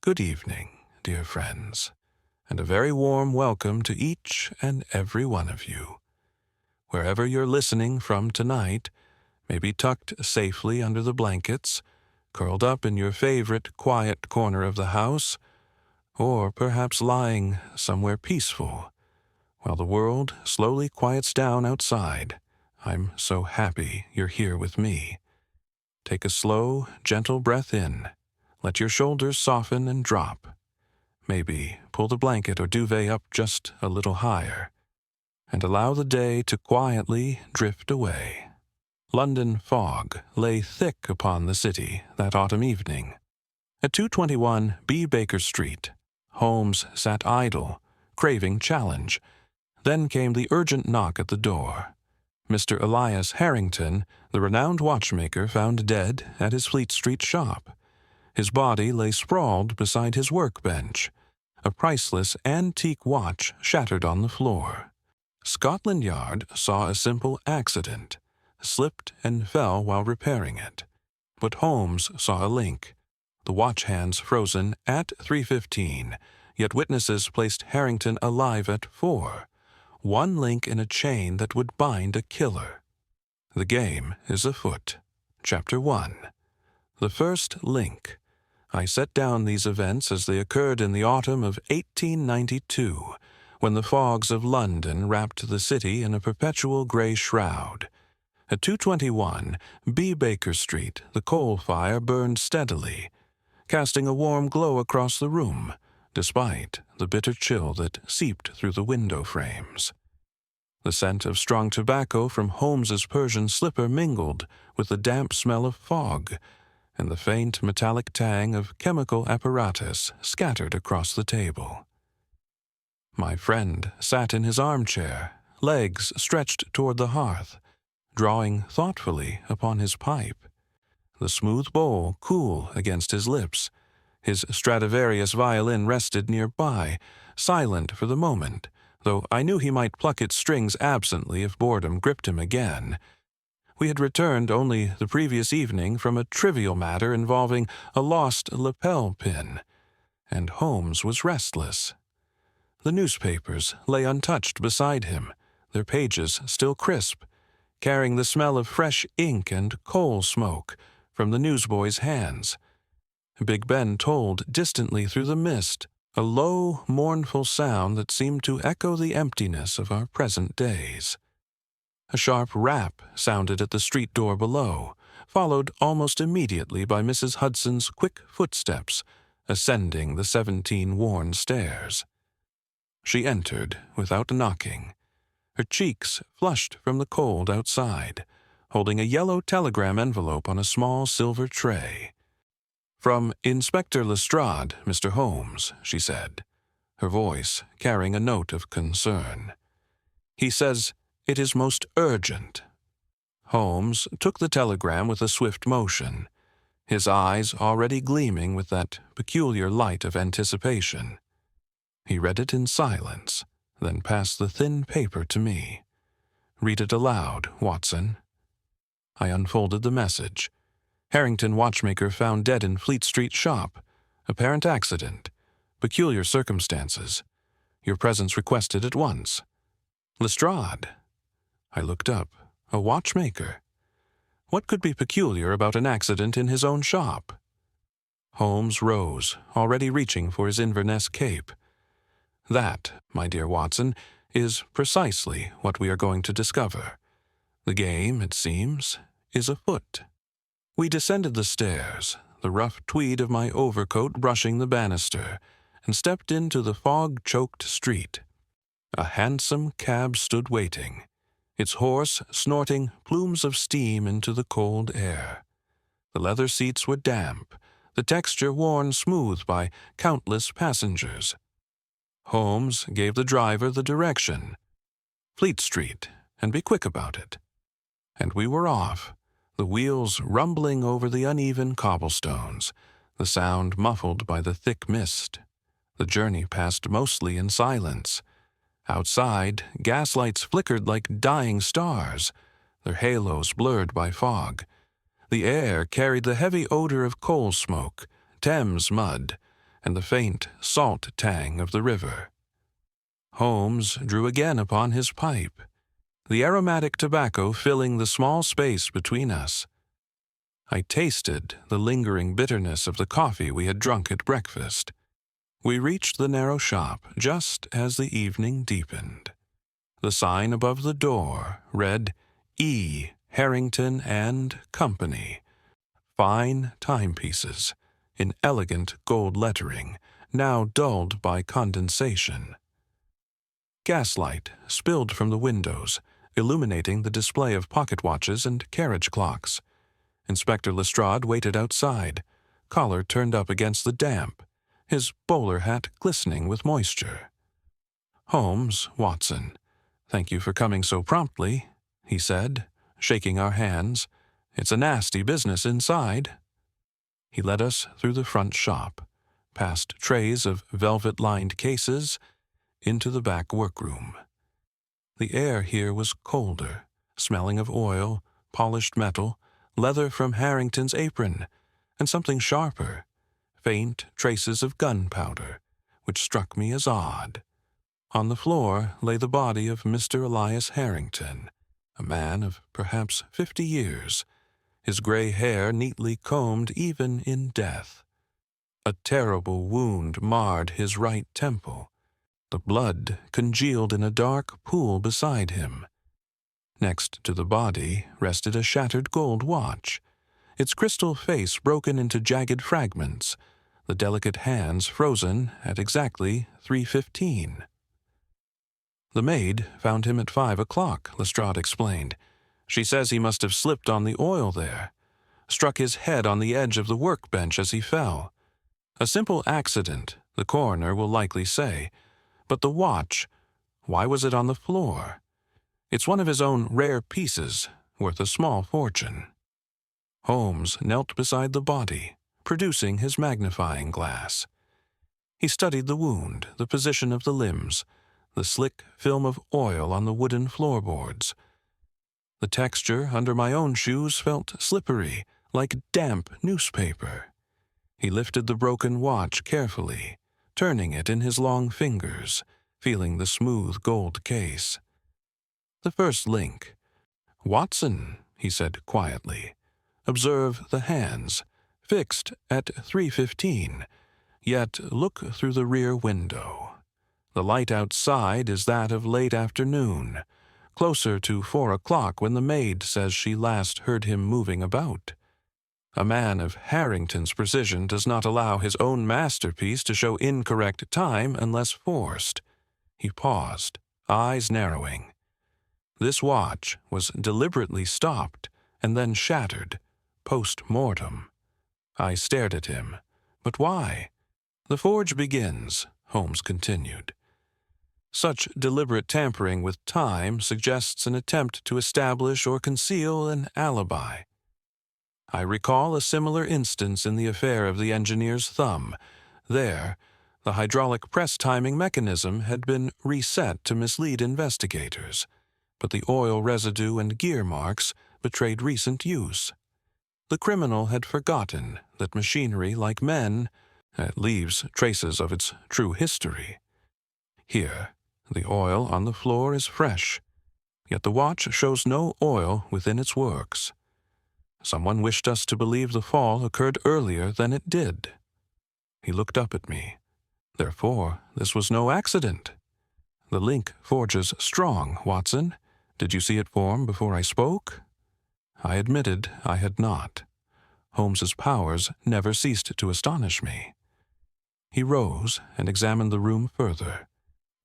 Good evening, dear friends, and a very warm welcome to each and every one of you. Wherever you're listening from tonight, maybe tucked safely under the blankets, curled up in your favorite quiet corner of the house, or perhaps lying somewhere peaceful, while the world slowly quiets down outside. I'm so happy you're here with me. Take a slow, gentle breath in. Let your shoulders soften and drop. Maybe pull the blanket or duvet up just a little higher, and allow the day to quietly drift away. London fog lay thick upon the city that autumn evening. At 221 B. Baker Street, Holmes sat idle, craving challenge. Then came the urgent knock at the door. Mr. Elias Harrington, the renowned watchmaker, found dead at his Fleet Street shop. His body lay sprawled beside his workbench, a priceless antique watch shattered on the floor. Scotland Yard saw a simple accident, slipped and fell while repairing it. But Holmes saw a link, the watch hands frozen at 3:15, yet witnesses placed Harrington alive at 4. One link in a chain that would bind a killer. The game is afoot. Chapter 1. The first link. I set down these events as they occurred in the autumn of 1892, when the fogs of London wrapped the city in a perpetual gray shroud. At 221 B. Baker Street, the coal fire burned steadily, casting a warm glow across the room, despite the bitter chill that seeped through the window frames. The scent of strong tobacco from Holmes's Persian slipper mingled with the damp smell of fog, and the faint metallic tang of chemical apparatus scattered across the table. My friend sat in his armchair, legs stretched toward the hearth, drawing thoughtfully upon his pipe, the smooth bowl cool against his lips. His Stradivarius violin rested nearby, silent for the moment, though I knew he might pluck its strings absently if boredom gripped him again. We had returned only the previous evening from a trivial matter involving a lost lapel pin, and Holmes was restless. The newspapers lay untouched beside him, their pages still crisp, carrying the smell of fresh ink and coal smoke from the newsboy's hands. Big Ben tolled distantly through the mist, a low, mournful sound that seemed to echo the emptiness of our present days. A sharp rap sounded at the street door below, followed almost immediately by Mrs. Hudson's quick footsteps ascending the 17 worn stairs. She entered without knocking, her cheeks flushed from the cold outside, holding a yellow telegram envelope on a small silver tray. "From Inspector Lestrade, Mr. Holmes," she said, her voice carrying a note of concern. "He says it is most urgent." Holmes took the telegram with a swift motion, his eyes already gleaming with that peculiar light of anticipation. He read it in silence, then passed the thin paper to me. "Read it aloud, Watson." I unfolded the message. "Harrington watchmaker found dead in Fleet Street shop. Apparent accident. Peculiar circumstances. Your presence requested at once. Lestrade." I looked up. A watchmaker? What could be peculiar about an accident in his own shop? Holmes rose, already reaching for his Inverness cape. "That, my dear Watson, is precisely what we are going to discover. The game, it seems, is afoot." We descended the stairs, the rough tweed of my overcoat brushing the banister, and stepped into the fog-choked street. A hansom cab stood waiting, its horse snorting plumes of steam into the cold air. The leather seats were damp, the texture worn smooth by countless passengers. Holmes gave the driver the direction. Fleet Street, and be quick about it. And we were off, the wheels rumbling over the uneven cobblestones, the sound muffled by the thick mist. The journey passed mostly in silence. Outside, gaslights flickered like dying stars, their halos blurred by fog. The air carried the heavy odor of coal smoke, Thames mud, and the faint salt tang of the river. Holmes drew again upon his pipe, the aromatic tobacco filling the small space between us. I tasted the lingering bitterness of the coffee we had drunk at breakfast. We reached the narrow shop just as the evening deepened. The sign above the door read, E. Harrington and Company. Fine timepieces, in elegant gold lettering, now dulled by condensation. Gaslight spilled from the windows, illuminating the display of pocket watches and carriage clocks. Inspector Lestrade waited outside, collar turned up against the damp, his bowler hat glistening with moisture. "Holmes, Watson, thank you for coming so promptly," he said, shaking our hands. "It's a nasty business inside." He led us through the front shop, past trays of velvet-lined cases, into the back workroom. The air here was colder, smelling of oil, polished metal, leather from Harrington's apron, and something sharper, faint traces of gunpowder, which struck me as odd. On the floor lay the body of Mr. Elias Harrington, a man of perhaps 50 years, his gray hair neatly combed even in death. A terrible wound marred his right temple. The blood congealed in a dark pool beside him. Next to the body rested a shattered gold watch, its crystal face broken into jagged fragments, the delicate hands frozen at exactly 3:15. "The maid found him at 5 o'clock, Lestrade explained. "She says he must have slipped on the oil there, struck his head on the edge of the workbench as he fell. A simple accident, the coroner will likely say. But the watch, why was it on the floor? It's one of his own rare pieces, worth a small fortune." Holmes knelt beside the body, producing his magnifying glass. He studied the wound, the position of the limbs, the slick film of oil on the wooden floorboards. The texture under my own shoes felt slippery, like damp newspaper. He lifted the broken watch carefully, turning it in his long fingers, feeling the smooth gold case. "The first link. Watson," he said quietly, "observe the hands, fixed at 3:15, yet look through the rear window. The light outside is that of late afternoon, closer to 4 o'clock when the maid says she last heard him moving about. A man of Harrington's precision does not allow his own masterpiece to show incorrect time unless forced." He paused, eyes narrowing. "This watch was deliberately stopped and then shattered, post-mortem." I stared at him. "But why?" "The forge begins," Holmes continued. "Such deliberate tampering with time suggests an attempt to establish or conceal an alibi. I recall a similar instance in the affair of the engineer's thumb. There, the hydraulic press timing mechanism had been reset to mislead investigators, but the oil residue and gear marks betrayed recent use. The criminal had forgotten that machinery, like men, leaves traces of its true history. Here, the oil on the floor is fresh, yet the watch shows no oil within its works. Someone wished us to believe the fall occurred earlier than it did." He looked up at me. "Therefore, this was no accident. The link forges strong, Watson. Did you see it form before I spoke?" I admitted I had not. Holmes's powers never ceased to astonish me. He rose and examined the room further.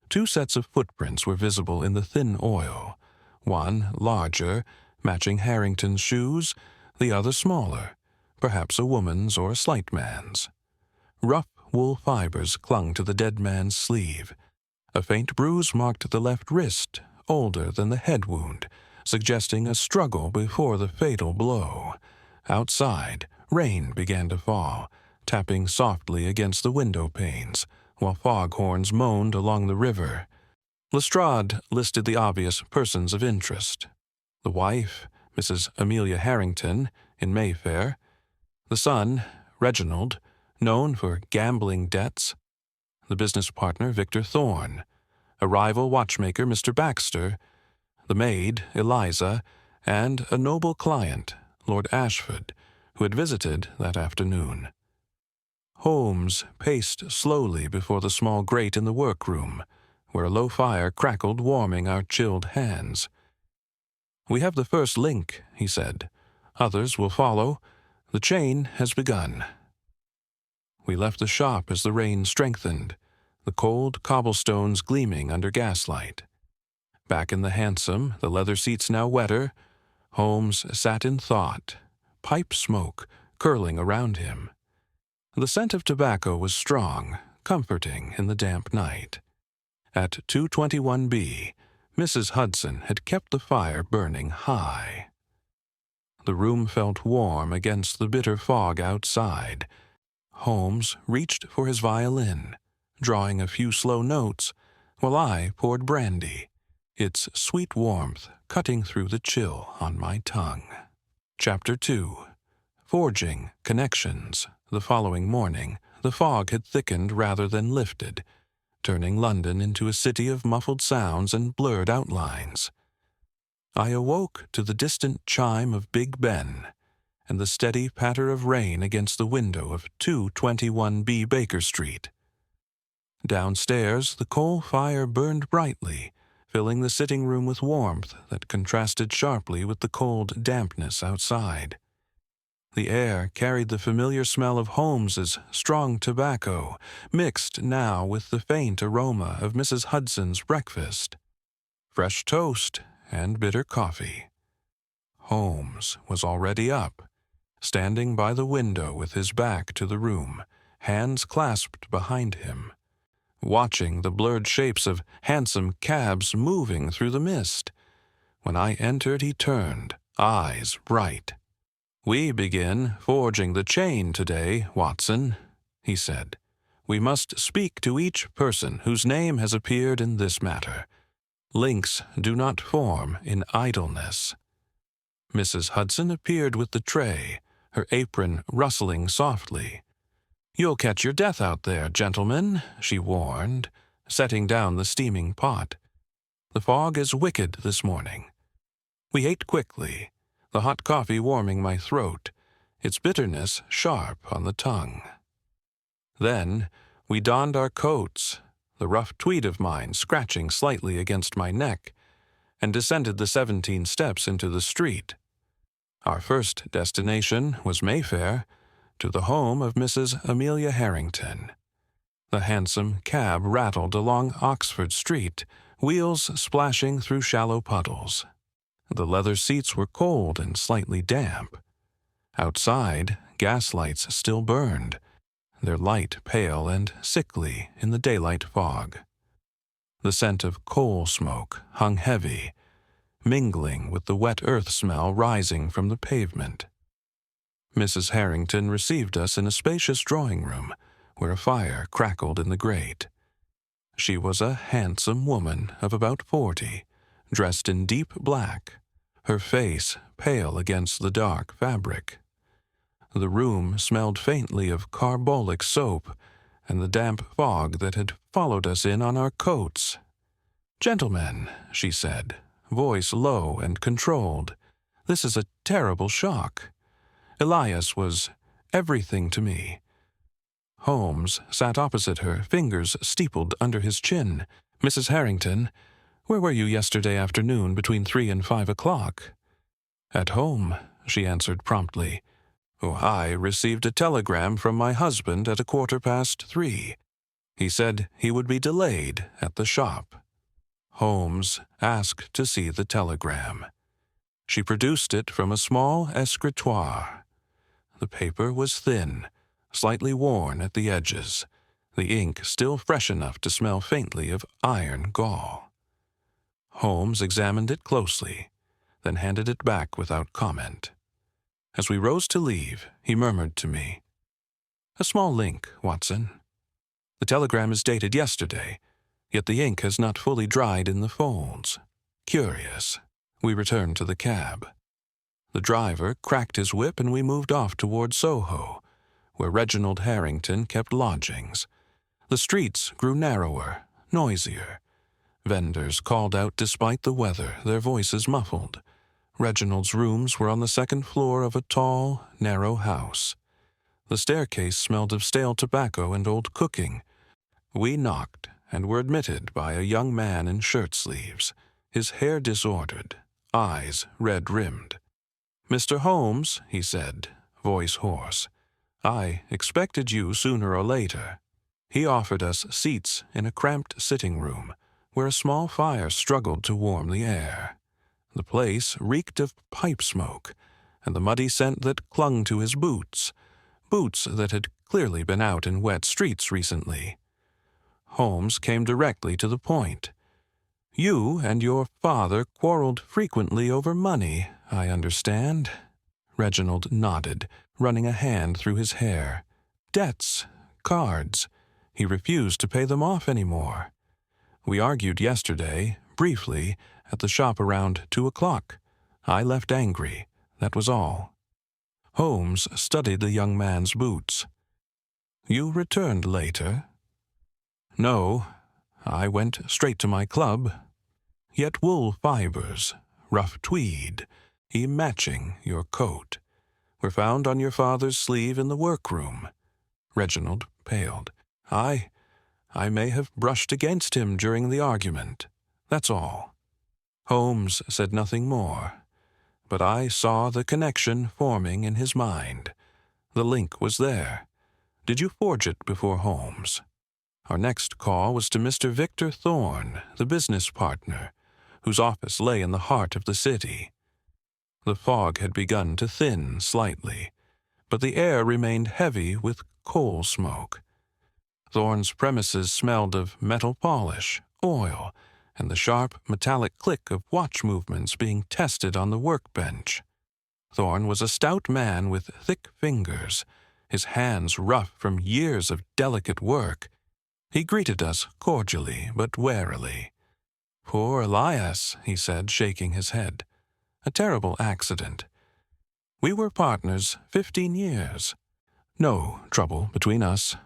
2 sets of footprints were visible in the thin oil, one larger, matching Harrington's shoes, the other smaller, perhaps a woman's or a slight man's. Rough wool fibers clung to the dead man's sleeve. A faint bruise marked the left wrist, older than the head wound, suggesting a struggle before the fatal blow. Outside, rain began to fall, tapping softly against the window panes, while foghorns moaned along the river. Lestrade listed the obvious persons of interest. The wife, Mrs. Amelia Harrington, in Mayfair. The son, Reginald, known for gambling debts, the business partner Victor Thorne, a rival watchmaker Mr. Baxter, the maid Eliza, and a noble client, Lord Ashford, who had visited that afternoon. Holmes paced slowly before the small grate in the workroom, where a low fire crackled, warming our chilled hands. "We have the first link," he said. "Others will follow. The chain has begun." We left the shop as the rain strengthened, the cold cobblestones gleaming under gaslight. Back in the hansom, the leather seats now wetter, Holmes sat in thought, pipe smoke curling around him. The scent of tobacco was strong, comforting in the damp night. At 221B, Mrs. Hudson had kept the fire burning high. The room felt warm against the bitter fog outside. Holmes reached for his violin, drawing a few slow notes, while I poured brandy, its sweet warmth cutting through the chill on my tongue. Chapter 2. Forging Connections. The following morning, the fog had thickened rather than lifted, turning London into a city of muffled sounds and blurred outlines. I awoke to the distant chime of Big Ben and the steady patter of rain against the window of 221B Baker Street. Downstairs, the coal fire burned brightly, filling the sitting room with warmth that contrasted sharply with the cold dampness outside. The air carried the familiar smell of Holmes's strong tobacco, mixed now with the faint aroma of Mrs. Hudson's breakfast, fresh toast and bitter coffee. Holmes was already up, standing by the window with his back to the room, hands clasped behind him, watching the blurred shapes of hansom cabs moving through the mist. When I entered, he turned, eyes bright. "We begin forging the chain today, Watson," he said. "We must speak to each person whose name has appeared in this matter. Links do not form in idleness." Mrs. Hudson appeared with the tray, her apron rustling softly. "You'll catch your death out there, gentlemen," she warned, setting down the steaming pot. "The fog is wicked this morning." We ate quickly, the hot coffee warming my throat, its bitterness sharp on the tongue. Then we donned our coats, the rough tweed of mine scratching slightly against my neck, and descended the 17 steps into the street. Our first destination was Mayfair, to the home of Mrs. Amelia Harrington. The hansom cab rattled along Oxford Street, wheels splashing through shallow puddles. The leather seats were cold and slightly damp. Outside, gaslights still burned, their light pale and sickly in the daylight fog. The scent of coal smoke hung heavy, mingling with the wet earth smell rising from the pavement. Mrs. Harrington received us in a spacious drawing-room, where a fire crackled in the grate. She was a handsome woman of about 40, dressed in deep black, her face pale against the dark fabric. The room smelled faintly of carbolic soap and the damp fog that had followed us in on our coats. "Gentlemen," she said, voice low and controlled, "this is a terrible shock. Elias was everything to me." Holmes sat opposite her, fingers steepled under his chin. "Mrs. Harrington, where were you yesterday afternoon between 3 and 5 o'clock?" "At home," she answered promptly. "Oh, I received a telegram from my husband at 3:15. He said he would be delayed at the shop." Holmes asked to see the telegram. She produced it from a small escritoire. The paper was thin, slightly worn at the edges, the ink still fresh enough to smell faintly of iron gall. Holmes examined it closely, then handed it back without comment. As we rose to leave, he murmured to me, "A small link, Watson. The telegram is dated yesterday, yet the ink has not fully dried in the folds. Curious." We returned to the cab. The driver cracked his whip and we moved off toward Soho, where Reginald Harrington kept lodgings. The streets grew narrower, noisier. Vendors called out despite the weather, their voices muffled. Reginald's rooms were on the second floor of a tall, narrow house. The staircase smelled of stale tobacco and old cooking. We knocked and were admitted by a young man in shirt-sleeves, his hair disordered, eyes red-rimmed. "Mr. Holmes," he said, voice hoarse, "I expected you sooner or later." He offered us seats in a cramped sitting room, where a small fire struggled to warm the air. The place reeked of pipe smoke, and the muddy scent that clung to his boots that had clearly been out in wet streets recently. Holmes came directly to the point. "You and your father quarreled frequently over money, I understand." Reginald nodded, running a hand through his hair. "Debts, cards. He refused to pay them off anymore. We argued yesterday, briefly, at the shop around 2 o'clock. I left angry. That was all." Holmes studied the young man's boots. "You returned later?" "No. I went straight to my club. Yet wool fibers, rough tweed, matching your coat, were found on your father's sleeve in the workroom." Reginald paled. I may have brushed against him during the argument. That's all." Holmes said nothing more, but I saw the connection forming in his mind. The link was there. "Did you forge it before Holmes?" Our next call was to Mr. Victor Thorne, the business partner, whose office lay in the heart of the city. The fog had begun to thin slightly, but the air remained heavy with coal smoke. Thorne's premises smelled of metal polish, oil, and the sharp metallic click of watch movements being tested on the workbench. Thorne was a stout man with thick fingers, his hands rough from years of delicate work. He greeted us cordially but warily. "Poor Elias," he said, shaking his head. "A terrible accident. We were partners 15 years. No trouble between us."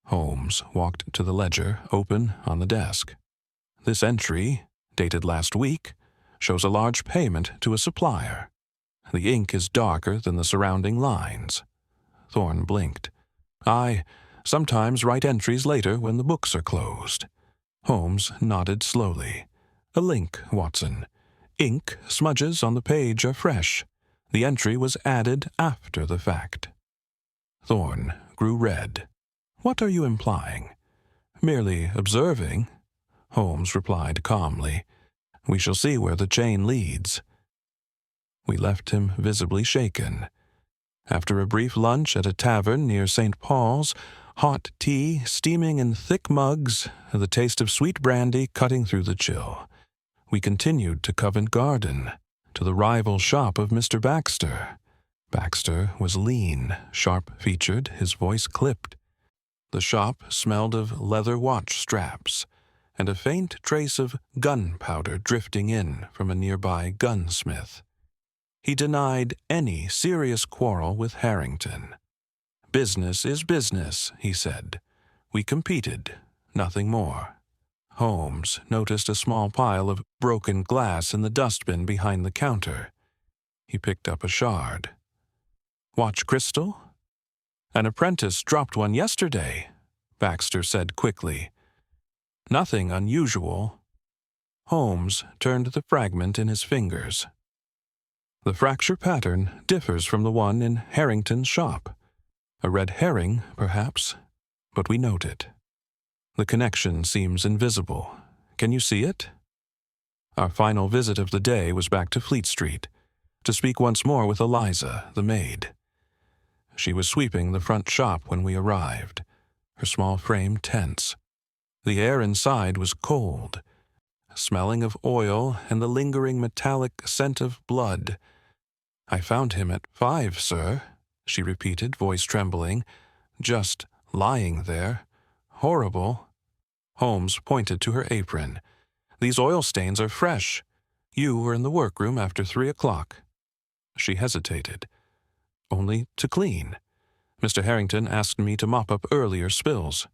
Holmes walked to the ledger, open on the desk. "This entry, dated last week, shows a large payment to a supplier. The ink is darker than the surrounding lines." Thorne blinked. "I sometimes write entries later when the books are closed." Holmes nodded slowly. "A link, Watson. Ink smudges on the page are fresh. The entry was added after the fact." Thorne grew red. "What are you implying?" "Merely observing," Holmes replied calmly. "We shall see where the chain leads." We left him visibly shaken. After a brief lunch at a tavern near St. Paul's, hot tea steaming in thick mugs, the taste of sweet brandy cutting through the chill, we continued to Covent Garden, to the rival shop of Mr. Baxter. Baxter was lean, sharp-featured, his voice clipped. The shop smelled of leather watch straps, and a faint trace of gunpowder drifting in from a nearby gunsmith. He denied any serious quarrel with Harrington. "Business is business," he said. "We competed, nothing more." Holmes noticed a small pile of broken glass in the dustbin behind the counter. He picked up a shard. "Watch crystal?" "An apprentice dropped one yesterday," Baxter said quickly. "Nothing unusual." Holmes turned the fragment in his fingers. "The fracture pattern differs from the one in Harrington's shop. A red herring, perhaps, but we note it. The connection seems invisible. Can you see it?" Our final visit of the day was back to Fleet Street, to speak once more with Eliza, the maid. She was sweeping the front shop when we arrived, her small frame tense. The air inside was cold, smelling of oil and the lingering metallic scent of blood. "I found him at 5, sir," she repeated, voice trembling. "Just lying there. Horrible." Holmes pointed to her apron. "These oil stains are fresh. You were in the workroom after 3 o'clock." She hesitated. "Only to clean." Mr. Harrington asked me to mop up earlier spills.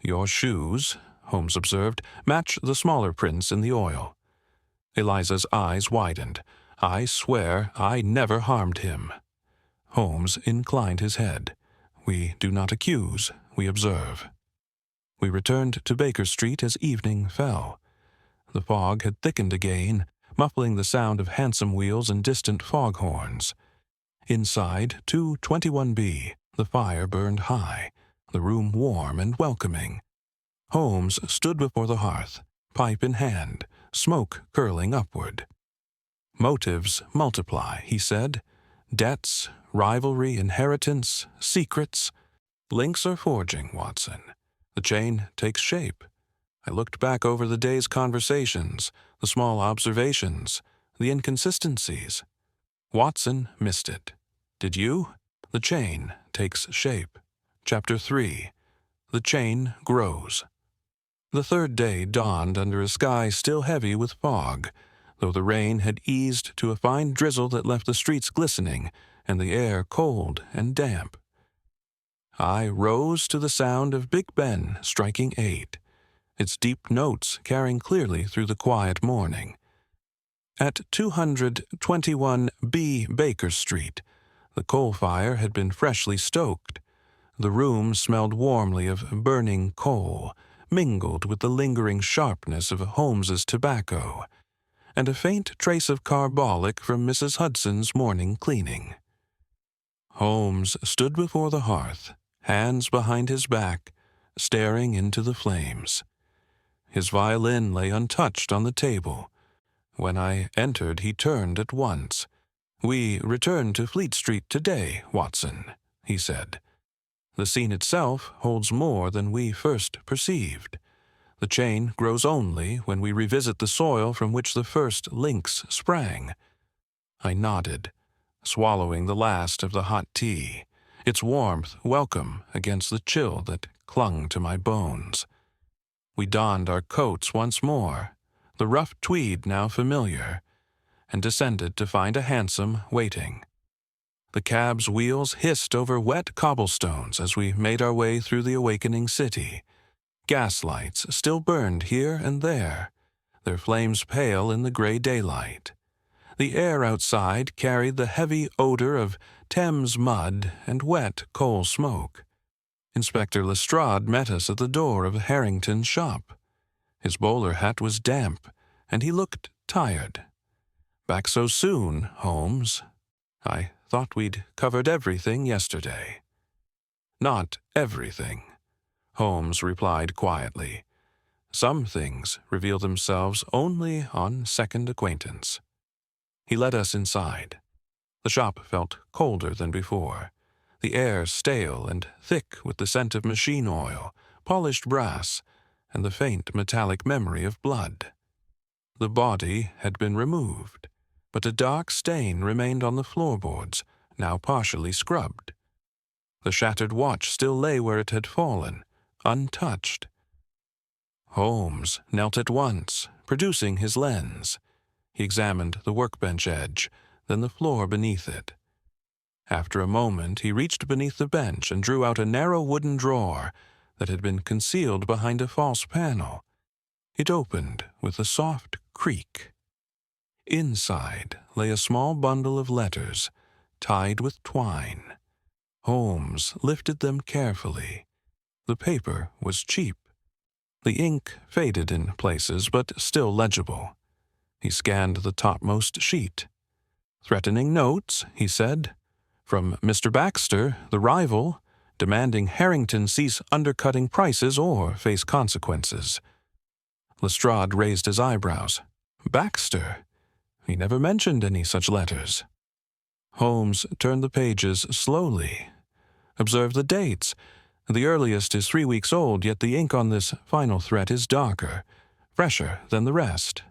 Your shoes, Holmes observed, match the smaller prints in the oil. Eliza's eyes widened. I swear I never harmed him. Holmes inclined his head. We do not accuse, we observe. We returned to Baker Street as evening fell. The fog had thickened again, muffling the sound of hansom wheels and distant foghorns. Inside 221B, the fire burned high, the room warm and welcoming. Holmes stood before the hearth, pipe in hand, smoke curling upward. Motives multiply, he said. Debts, rivalry, inheritance, secrets. Links are forging, Watson. The chain takes shape. I looked back over the day's conversations, the small observations, the inconsistencies. Watson missed it. Did you? The chain takes shape. Chapter 3. The chain grows. The third day dawned under a sky still heavy with fog, though the rain had eased to a fine drizzle that left the streets glistening and the air cold and damp. I rose to the sound of Big Ben striking 8, its deep notes carrying clearly through the quiet morning. At 221B Baker Street, the coal fire had been freshly stoked. The room smelled warmly of burning coal, mingled with the lingering sharpness of Holmes's tobacco, and a faint trace of carbolic from Mrs. Hudson's morning cleaning. Holmes stood before the hearth, hands behind his back, staring into the flames. His violin lay untouched on the table. When I entered, he turned at once. "We return to Fleet Street today, Watson," he said. "The scene itself holds more than we first perceived. The chain grows only when we revisit the soil from which the first links sprang." I nodded, swallowing the last of the hot tea, its warmth welcome against the chill that clung to my bones. We donned our coats once more, the rough tweed now familiar, and descended to find a hansom waiting. The cab's wheels hissed over wet cobblestones as we made our way through the awakening city. Gaslights still burned here and there, their flames pale in the gray daylight. The air outside carried the heavy odor of Thames mud and wet coal smoke. Inspector Lestrade met us at the door of Harrington's shop. His bowler hat was damp, and he looked tired. "Back so soon, Holmes? I thought we'd covered everything yesterday." "Not everything," Holmes replied quietly. "Some things reveal themselves only on second acquaintance." He led us inside. The shop felt colder than before, the air stale and thick with the scent of machine oil, polished brass, and the faint metallic memory of blood. The body had been removed, but a dark stain remained on the floorboards, now partially scrubbed. The shattered watch still lay where it had fallen, untouched. Holmes knelt at once, producing his lens. He examined the workbench edge, then the floor beneath it. After a moment, he reached beneath the bench and drew out a narrow wooden drawer that had been concealed behind a false panel. It opened with a soft creak. Inside lay a small bundle of letters, tied with twine. Holmes lifted them carefully. The paper was cheap. The ink faded in places, but still legible. He scanned the topmost sheet. "Threatening notes," he said. "From Mr. Baxter, the rival, demanding Harrington cease undercutting prices or face consequences." Lestrade raised his eyebrows. "Baxter? He never mentioned any such letters." Holmes turned the pages slowly. "Observe the dates. The earliest is 3 weeks old, yet the ink on this final threat is darker, fresher than the rest.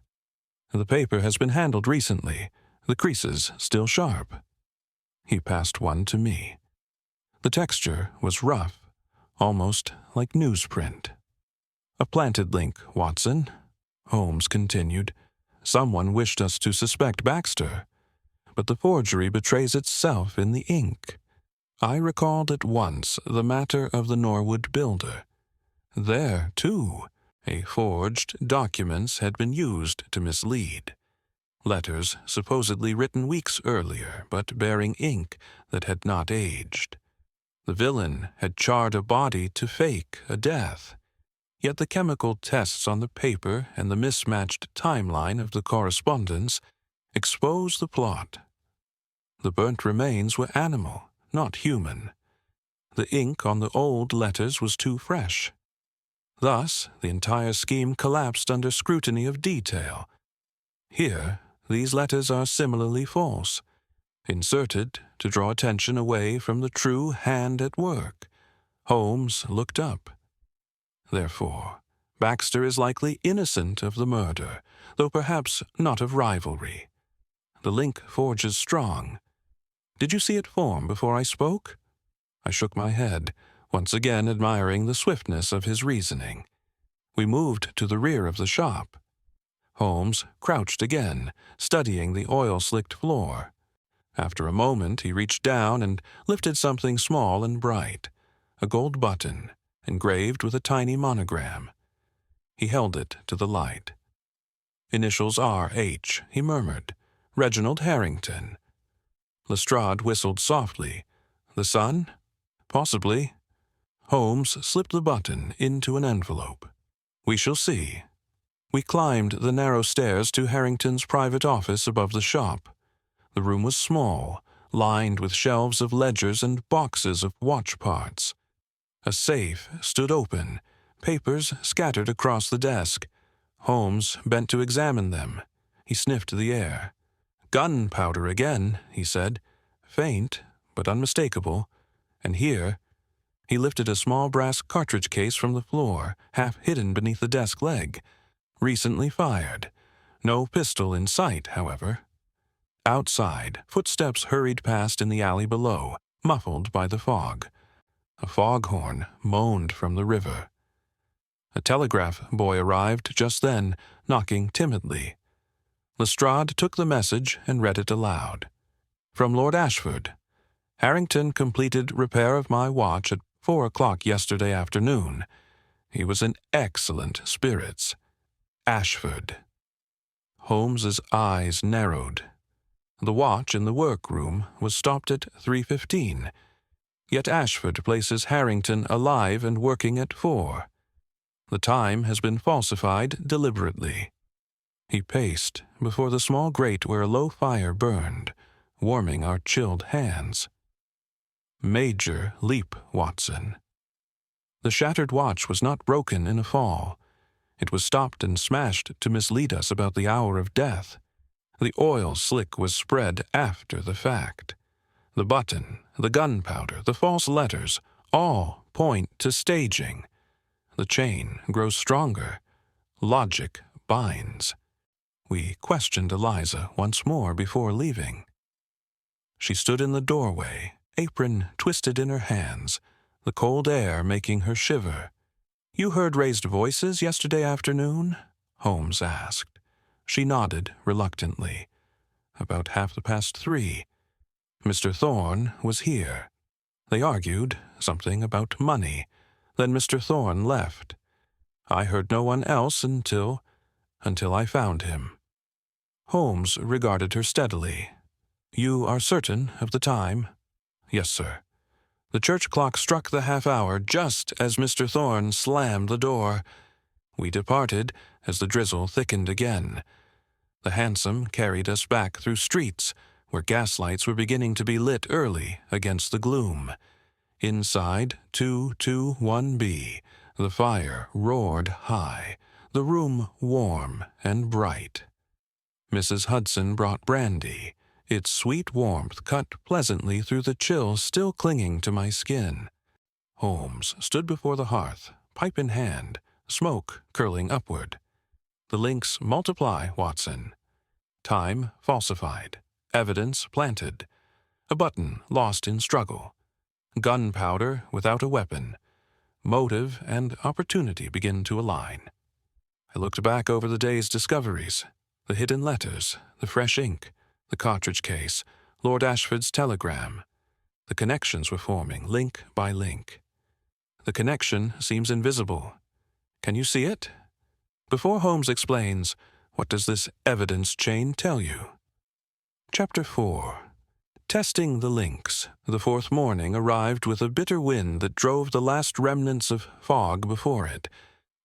The paper has been handled recently, the creases still sharp." He passed one to me. The texture was rough, almost like newsprint. "A planted link, Watson," Holmes continued. "Someone wished us to suspect Baxter, but the forgery betrays itself in the ink. I recalled at once the matter of the Norwood builder. There, too, forged documents had been used to mislead. Letters supposedly written weeks earlier, but bearing ink that had not aged. The villain had charred a body to fake a death. Yet the chemical tests on the paper and the mismatched timeline of the correspondence exposed the plot. The burnt remains were animal, not human. The ink on the old letters was too fresh. Thus, the entire scheme collapsed under scrutiny of detail. Here, these letters are similarly false, inserted to draw attention away from the true hand at work. Holmes looked up. Therefore, Baxter is likely innocent of the murder, though perhaps not of rivalry. The link forges strong. Did you see it form before I spoke? I shook my head, once again admiring the swiftness of his reasoning. We moved to the rear of the shop. Holmes crouched again, studying the oil-slicked floor. After a moment, he reached down and lifted something small and bright, a gold button, engraved with a tiny monogram. He held it to the light. "Initials R.H.," he murmured. "Reginald Harrington." Lestrade whistled softly. "The son?" "Possibly." Holmes slipped the button into an envelope. "We shall see." We climbed the narrow stairs to Harrington's private office above the shop. The room was small, lined with shelves of ledgers and boxes of watch parts. A safe stood open, papers scattered across the desk. Holmes bent to examine them. He sniffed the air. "Gunpowder again," he said. "Faint, but unmistakable. And here—" He lifted a small brass cartridge case from the floor, half hidden beneath the desk leg. "Recently fired. No pistol in sight, however." Outside, footsteps hurried past in the alley below, muffled by the fog. A foghorn moaned from the river. A telegraph boy arrived just then, knocking timidly. Lestrade took the message and read it aloud. "From Lord Ashford. Harrington completed repair of my watch at 4 o'clock yesterday afternoon. He was in excellent spirits. Ashford." Holmes's eyes narrowed. The watch in the workroom was stopped at 3:15. Yet Ashford places Harrington alive and working at 4. The time has been falsified deliberately. He paced before the small grate where a low fire burned, warming our chilled hands. "Major leap, Watson." The shattered watch was not broken in a fall. It was stopped and smashed to mislead us about the hour of death. The oil slick was spread after the fact. The button, the gunpowder, the false letters, all point to staging. The chain grows stronger. Logic binds. We questioned Eliza once more before leaving. She stood in the doorway, apron twisted in her hands, the cold air making her shiver. "You heard raised voices yesterday afternoon?" Holmes asked. She nodded reluctantly. "About 3:30. Mr. Thorne was here. They argued something about money. Then Mr. Thorne left. I heard no one else until I found him." Holmes regarded her steadily. "You are certain of the time?" "Yes, sir." The church clock struck the half-hour just as Mr. Thorne slammed the door. We departed as the drizzle thickened again. The hansom carried us back through streets where gaslights were beginning to be lit early against the gloom. Inside 221B, the fire roared high, the room warm and bright. Mrs. Hudson brought brandy. Its sweet warmth cut pleasantly through the chill still clinging to my skin. Holmes stood before the hearth, pipe in hand, smoke curling upward. "The links multiply, Watson. Time falsified. Evidence planted. A button lost in struggle. Gunpowder without a weapon. Motive and opportunity begin to align." I looked back over the day's discoveries, the hidden letters, the fresh ink, the cartridge case, Lord Ashford's telegram. The connections were forming, link by link. The connection seems invisible. Can you see it? Before Holmes explains, what does this evidence chain tell you? Chapter 4. Testing the links, the fourth morning arrived with a bitter wind that drove the last remnants of fog before it,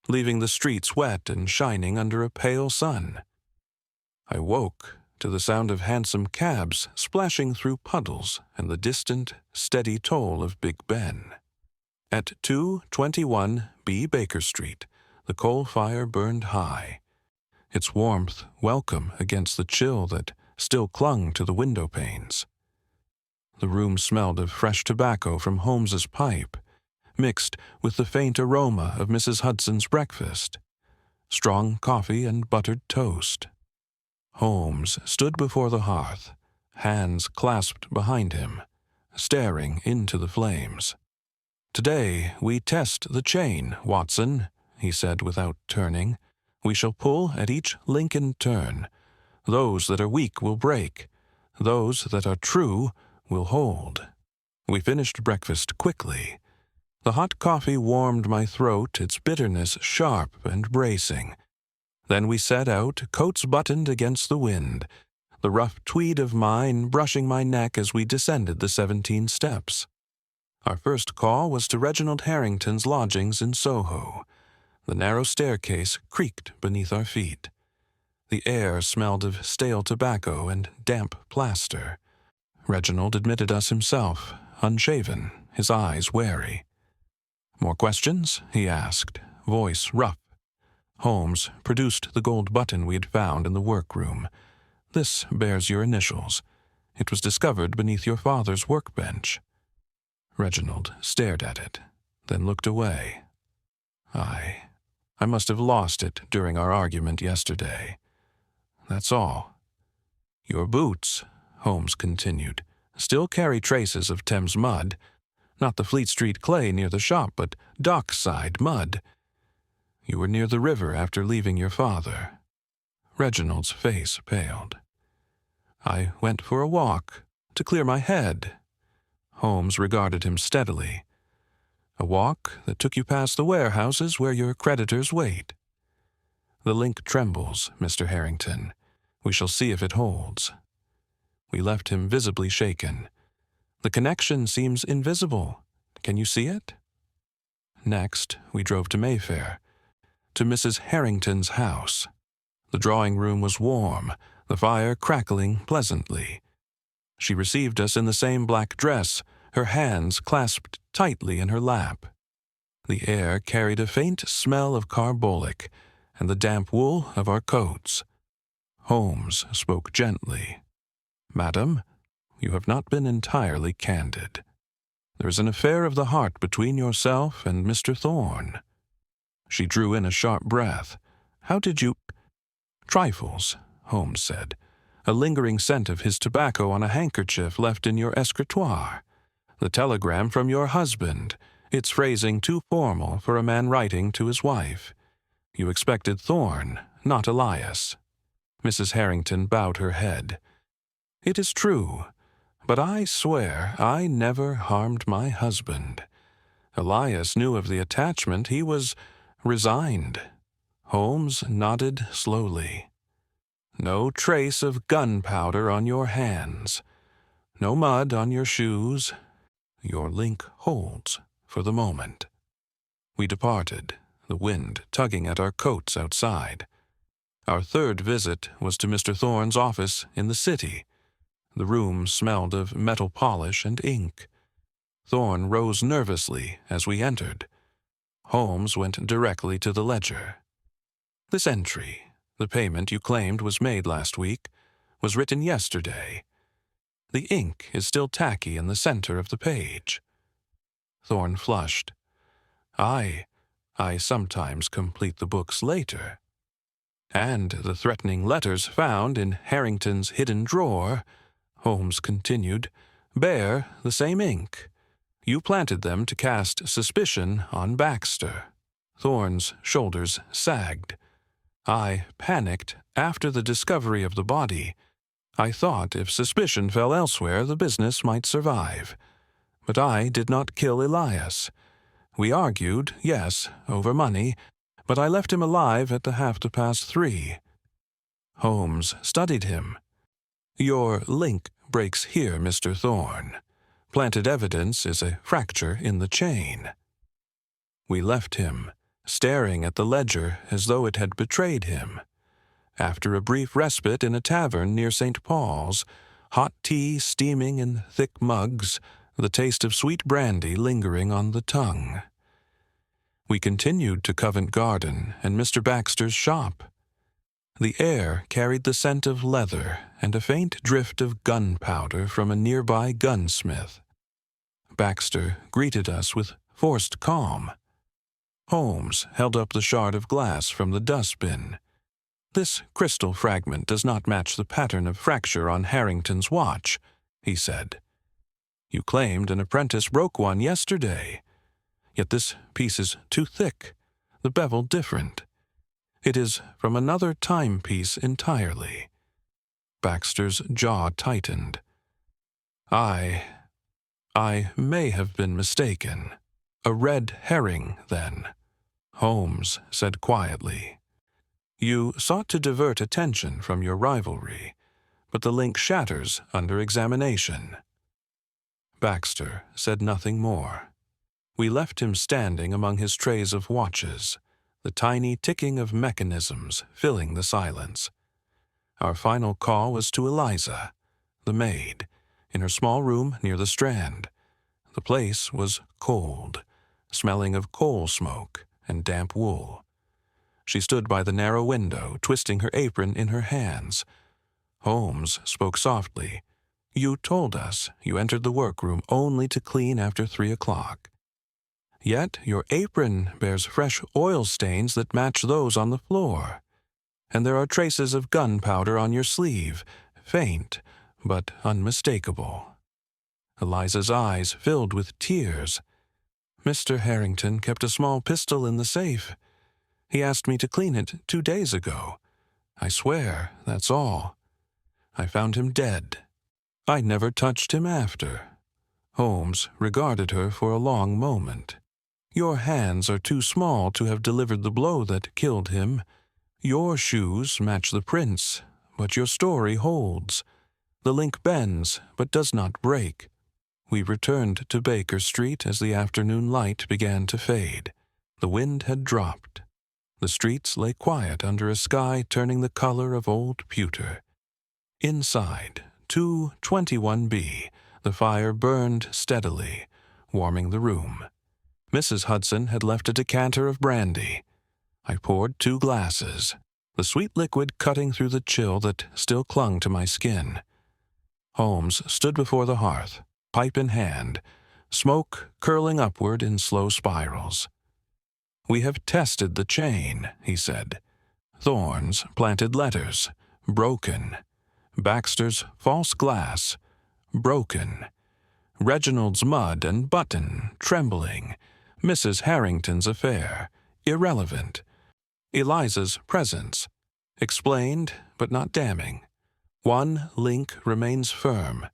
leaving the streets wet and shining under a pale sun. I woke to the sound of hansom cabs splashing through puddles and the distant, steady toll of Big Ben. At 221 B. Baker Street, the coal fire burned high, its warmth welcome against the chill that still clung to the window panes. The room smelled of fresh tobacco from Holmes's pipe, mixed with the faint aroma of Mrs. Hudson's breakfast, strong coffee and buttered toast. Holmes stood before the hearth, hands clasped behind him, staring into the flames. "Today we test the chain, Watson," he said without turning. "We shall pull at each link in turn. Those that are weak will break. Those that are true will hold." We finished breakfast quickly. The hot coffee warmed my throat, its bitterness sharp and bracing. Then we set out, coats buttoned against the wind, the rough tweed of mine brushing my neck as we descended the 17 steps. Our first call was to Reginald Harrington's lodgings in Soho. The narrow staircase creaked beneath our feet. The air smelled of stale tobacco and damp plaster. Reginald admitted us himself, unshaven, his eyes wary. "More questions?" he asked, voice rough. Holmes produced the gold button we had found in the workroom. "This bears your initials. It was discovered beneath your father's workbench." Reginald stared at it, then looked away. I must have lost it during our argument yesterday. That's all." "Your boots," Holmes continued, "still carry traces of Thames mud. Not the Fleet Street clay near the shop, but dockside mud. You were near the river after leaving your father." Reginald's face paled. "I went for a walk, to clear my head." Holmes regarded him steadily. "A walk that took you past the warehouses where your creditors wait." "The link trembles, Mr. Harrington. We shall see if it holds." We left him visibly shaken. "The connection seems invisible. Can you see it?" Next, we drove to Mayfair, to Mrs. Harrington's house. The drawing room was warm, the fire crackling pleasantly. She received us in the same black dress, her hands clasped tightly in her lap. The air carried a faint smell of carbolic and the damp wool of our coats. Holmes spoke gently. "Madam, you have not been entirely candid. There is an affair of the heart between yourself and Mr. Thorne." She drew in a sharp breath. "How did you—" "Trifles," Holmes said. "A lingering scent of his tobacco on a handkerchief left in your escritoire. The telegram from your husband, its phrasing too formal for a man writing to his wife. You expected Thorne, not Elias." Mrs. Harrington bowed her head. "It is true, but I swear I never harmed my husband. Elias knew of the attachment. He was resigned." Holmes nodded slowly. "No trace of gunpowder on your hands. No mud on your shoes. Your link holds for the moment." We departed, the wind tugging at our coats outside. Our third visit was to Mr. Thorne's office in the city. The room smelled of metal polish and ink. Thorne rose nervously as we entered. Holmes went directly to the ledger. "This entry, the payment you claimed was made last week, was written yesterday. The ink is still tacky in the center of the page." Thorne flushed. I sometimes complete the books later." "And the threatening letters found in Harrington's hidden drawer," Holmes continued, "bear the same ink. You planted them to cast suspicion on Baxter." Thorne's shoulders sagged. "I panicked after the discovery of the body. I thought if suspicion fell elsewhere, the business might survive. but I did not kill Elias. We argued, yes, over money, but I left him alive at the 3:30. Holmes studied him. Your link breaks here, Mr. Thorne. Planted evidence is a fracture in the chain. We left him, staring at the ledger as though it had betrayed him. After a brief respite in a tavern near St. Paul's, hot tea steaming in thick mugs, the taste of sweet brandy lingering on the tongue. We continued to Covent Garden and Mr. Baxter's shop. The air carried the scent of leather and a faint drift of gunpowder from a nearby gunsmith. Baxter greeted us with forced calm. Holmes held up the shard of glass from the dustbin. "This crystal fragment does not match the pattern of fracture on Harrington's watch," he said. "You claimed an apprentice broke one yesterday. Yet this piece is too thick, the bevel different. It is from another timepiece entirely." Baxter's jaw tightened. I may have been mistaken. A red herring, then," Holmes said quietly. "You sought to divert attention from your rivalry, but the link shatters under examination." Baxter said nothing more. We left him standing among his trays of watches, the tiny ticking of mechanisms filling the silence. Our final call was to Eliza, the maid, in her small room near the Strand. The place was cold, smelling of coal smoke and damp wool. She stood by the narrow window, twisting her apron in her hands. Holmes spoke softly. "You told us you entered the workroom only to clean after 3:00. Yet your apron bears fresh oil stains that match those on the floor. And there are traces of gunpowder on your sleeve, faint but unmistakable." Eliza's eyes filled with tears. "Mr. Harrington kept a small pistol in the safe. He asked me to clean it 2 days ago. I swear, that's all. I found him dead. I never touched him after." Holmes regarded her for a long moment. "Your hands are too small to have delivered the blow that killed him. Your shoes match the prints, but your story holds. The link bends, but does not break." We returned to Baker Street as the afternoon light began to fade. The wind had dropped. The streets lay quiet under a sky turning the color of old pewter. Inside, 221B, the fire burned steadily, warming the room. Mrs. Hudson had left a decanter of brandy. I poured 2 glasses, the sweet liquid cutting through the chill that still clung to my skin. Holmes stood before the hearth, pipe in hand, smoke curling upward in slow spirals. "We have tested the chain," he said. "Thorne's planted letters, broken. Baxter's false glass, broken. Reginald's mud and button, trembling. Mrs. Harrington's affair, irrelevant. Eliza's presence, explained but not damning. One link remains firm.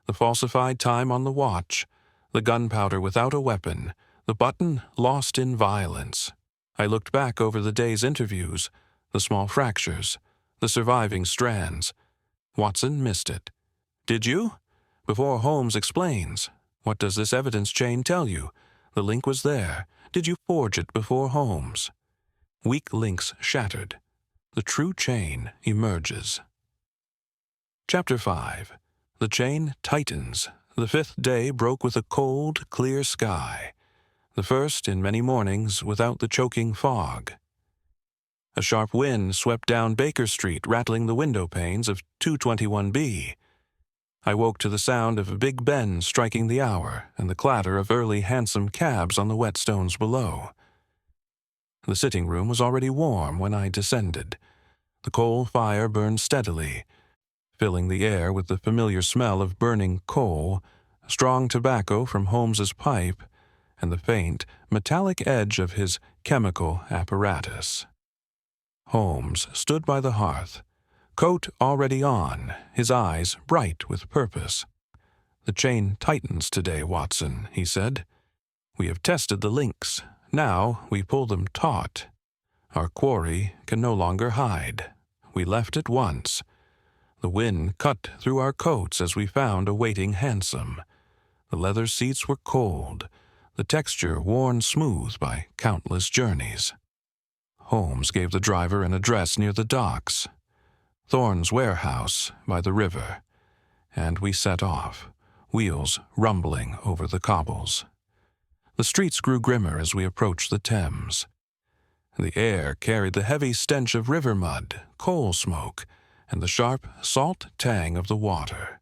The falsified time on the watch, the gunpowder without a weapon, the button lost in violence." I looked back over the day's interviews, the small fractures, the surviving strands. Watson missed it. "Did you?" Before Holmes explains, "What does this evidence chain tell you? The link was there. Did you forge it before Holmes?" Weak links shattered. The true chain emerges. Chapter 5. The chain tightens. The 5th day broke with a cold, clear sky. The first in many mornings without the choking fog. A sharp wind swept down Baker Street, rattling the window panes of 221B. I woke to the sound of Big Ben striking the hour and the clatter of early hansom cabs on the wet stones below. The sitting room was already warm when I descended. The coal fire burned steadily, filling the air with the familiar smell of burning coal, strong tobacco from Holmes's pipe, and the faint, metallic edge of his chemical apparatus. Holmes stood by the hearth, coat already on, his eyes bright with purpose. "The chain tightens today, Watson," he said. "We have tested the links. Now we pull them taut. Our quarry can no longer hide. We left at once. The wind cut through our coats as we found a waiting hansom. The leather seats were cold, the texture worn smooth by countless journeys." Holmes gave the driver an address near the docks, Thorne's warehouse by the river, and we set off, wheels rumbling over the cobbles. The streets grew grimmer as we approached the Thames. The air carried the heavy stench of river mud, coal smoke, and the sharp salt tang of the water.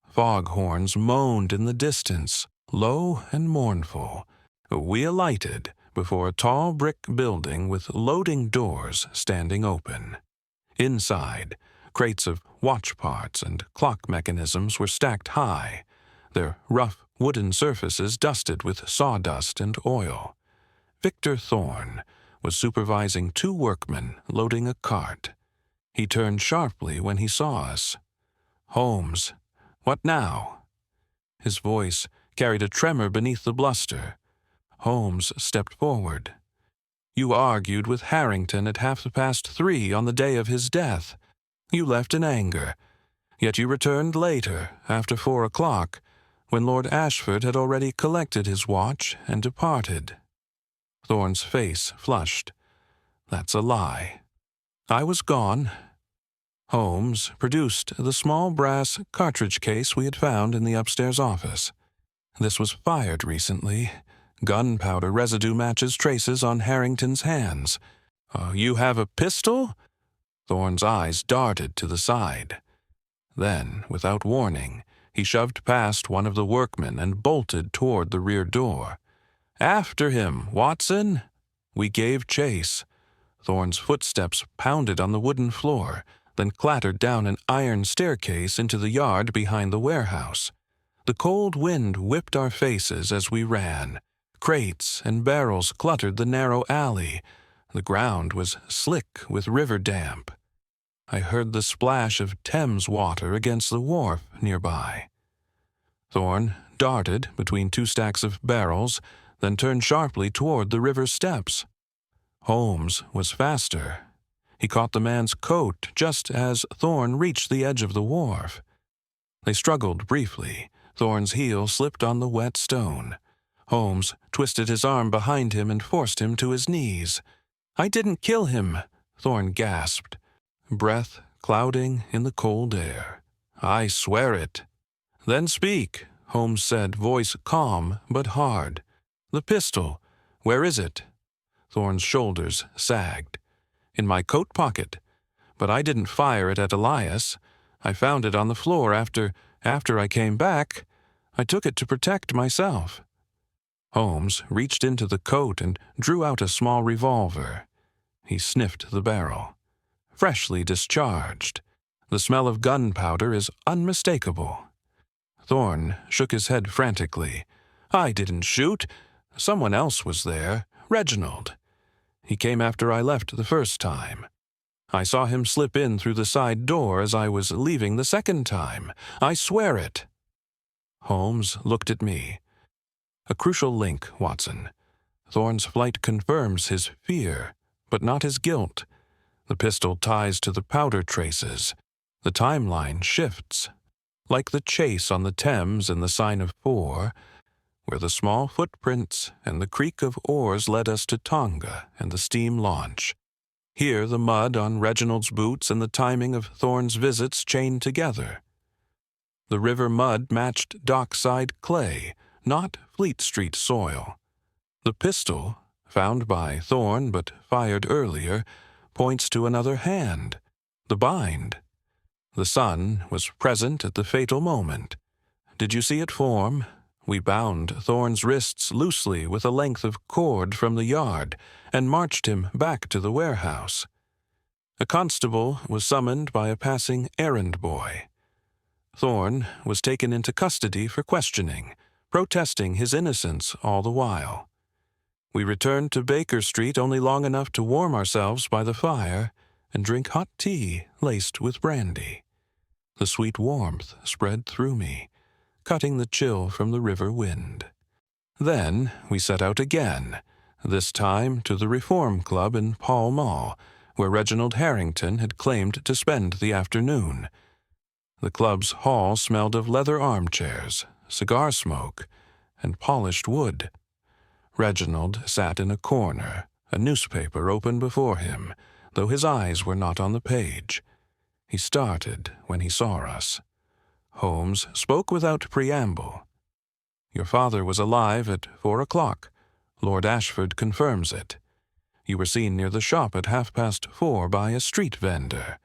Foghorns moaned in the distance, low and mournful. We alighted before a tall brick building with loading doors standing open. Inside, crates of watch parts and clock mechanisms were stacked high, their rough wooden surfaces dusted with sawdust and oil. Victor Thorne was supervising 2 workmen loading a cart. He turned sharply when he saw us. "Holmes, what now?" His voice carried a tremor beneath the bluster. Holmes stepped forward. "You argued with Harrington at 3:30 on the day of his death. You left in anger, yet you returned later, after 4 o'clock, when Lord Ashford had already collected his watch and departed." Thorne's face flushed. "That's a lie. I was gone." Holmes produced the small brass cartridge case we had found in the upstairs office. "This was fired recently. Gunpowder residue matches traces on Harrington's hands." "You have a pistol?" Thorne's eyes darted to the side. Then, without warning, he shoved past one of the workmen and bolted toward the rear door. "After him, Watson!" We gave chase. Thorne's footsteps pounded on the wooden floor, then clattered down an iron staircase into the yard behind the warehouse. The cold wind whipped our faces as we ran. Crates and barrels cluttered the narrow alley. The ground was slick with river damp. I heard the splash of Thames water against the wharf nearby. Thorne darted between 2 stacks of barrels, then turned sharply toward the river steps. Holmes was faster. He caught the man's coat just as Thorne reached the edge of the wharf. They struggled briefly. Thorne's heel slipped on the wet stone. Holmes twisted his arm behind him and forced him to his knees. "I didn't kill him," Thorne gasped, breath clouding in the cold air. "I swear it." "Then speak," Holmes said, voice calm but hard. "The pistol, where is it?" Thorne's shoulders sagged. "In my coat pocket. But I didn't fire it at Elias. I found it on the floor after I came back. I took it to protect myself." Holmes reached into the coat and drew out a small revolver. He sniffed the barrel. "Freshly discharged. The smell of gunpowder is unmistakable." Thorne shook his head frantically. "I didn't shoot. Someone else was there. Reginald. He came after I left the first time. I saw him slip in through the side door as I was leaving the second time. I swear it." Holmes looked at me. "A crucial link, Watson. Thorne's flight confirms his fear, but not his guilt. The pistol ties to the powder traces. The timeline shifts. Like the chase on the Thames and the sign of 4, where the small footprints and the creak of oars led us to Tonga and the steam launch. Here the mud on Reginald's boots and the timing of Thorne's visits chained together. The river mud matched dockside clay, not Fleet Street soil. The pistol, found by Thorne but fired earlier, points to another hand, the bind. The sun was present at the fatal moment. Did you see it form? We bound Thorne's wrists loosely with a length of cord from the yard and marched him back to the warehouse. A constable was summoned by a passing errand boy. Thorne was taken into custody for questioning, protesting his innocence all the while. We returned to Baker Street only long enough to warm ourselves by the fire and drink hot tea laced with brandy. The sweet warmth spread through me, cutting the chill from the river wind. Then we set out again, this time to the Reform Club in Pall Mall, where Reginald Harrington had claimed to spend the afternoon. The club's hall smelled of leather armchairs, cigar smoke, and polished wood. Reginald sat in a corner, a newspaper open before him, though his eyes were not on the page. He started when he saw us. Holmes spoke without preamble. "Your father was alive at 4 o'clock. Lord Ashford confirms it. You were seen near the shop at 4:30 by a street vendor.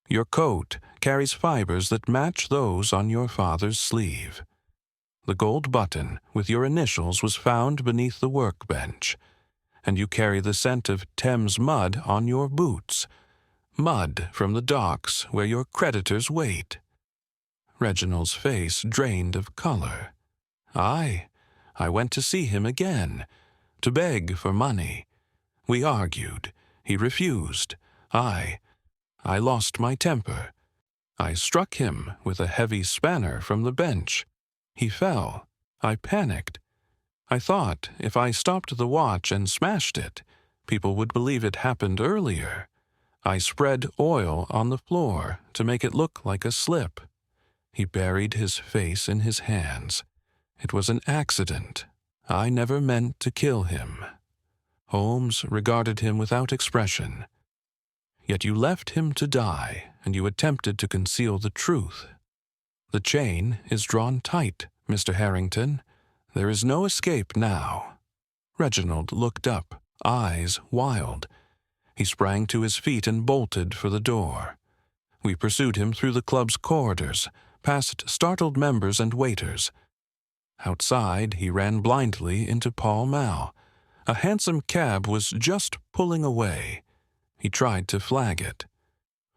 Your coat carries fibers that match those on your father's sleeve. The gold button with your initials was found beneath the workbench, and you carry the scent of Thames mud on your boots, mud from the docks where your creditors wait." Reginald's face drained of color. I went to see him again, to beg for money. We argued. He refused. I lost my temper. I struck him with a heavy spanner from the bench. He fell. I panicked. I thought if I stopped the watch and smashed it, people would believe it happened earlier. I spread oil on the floor to make it look like a slip. He buried his face in his hands. It was an accident. I never meant to kill him. Holmes regarded him without expression. "Yet you left him to die, and you attempted to conceal the truth. The chain is drawn tight, Mr. Harrington. There is no escape now." Reginald looked up, eyes wild. He sprang to his feet and bolted for the door. We pursued him through the club's corridors, past startled members and waiters. Outside, he ran blindly into Pall Mall. A hansom cab was just pulling away. He tried to flag it.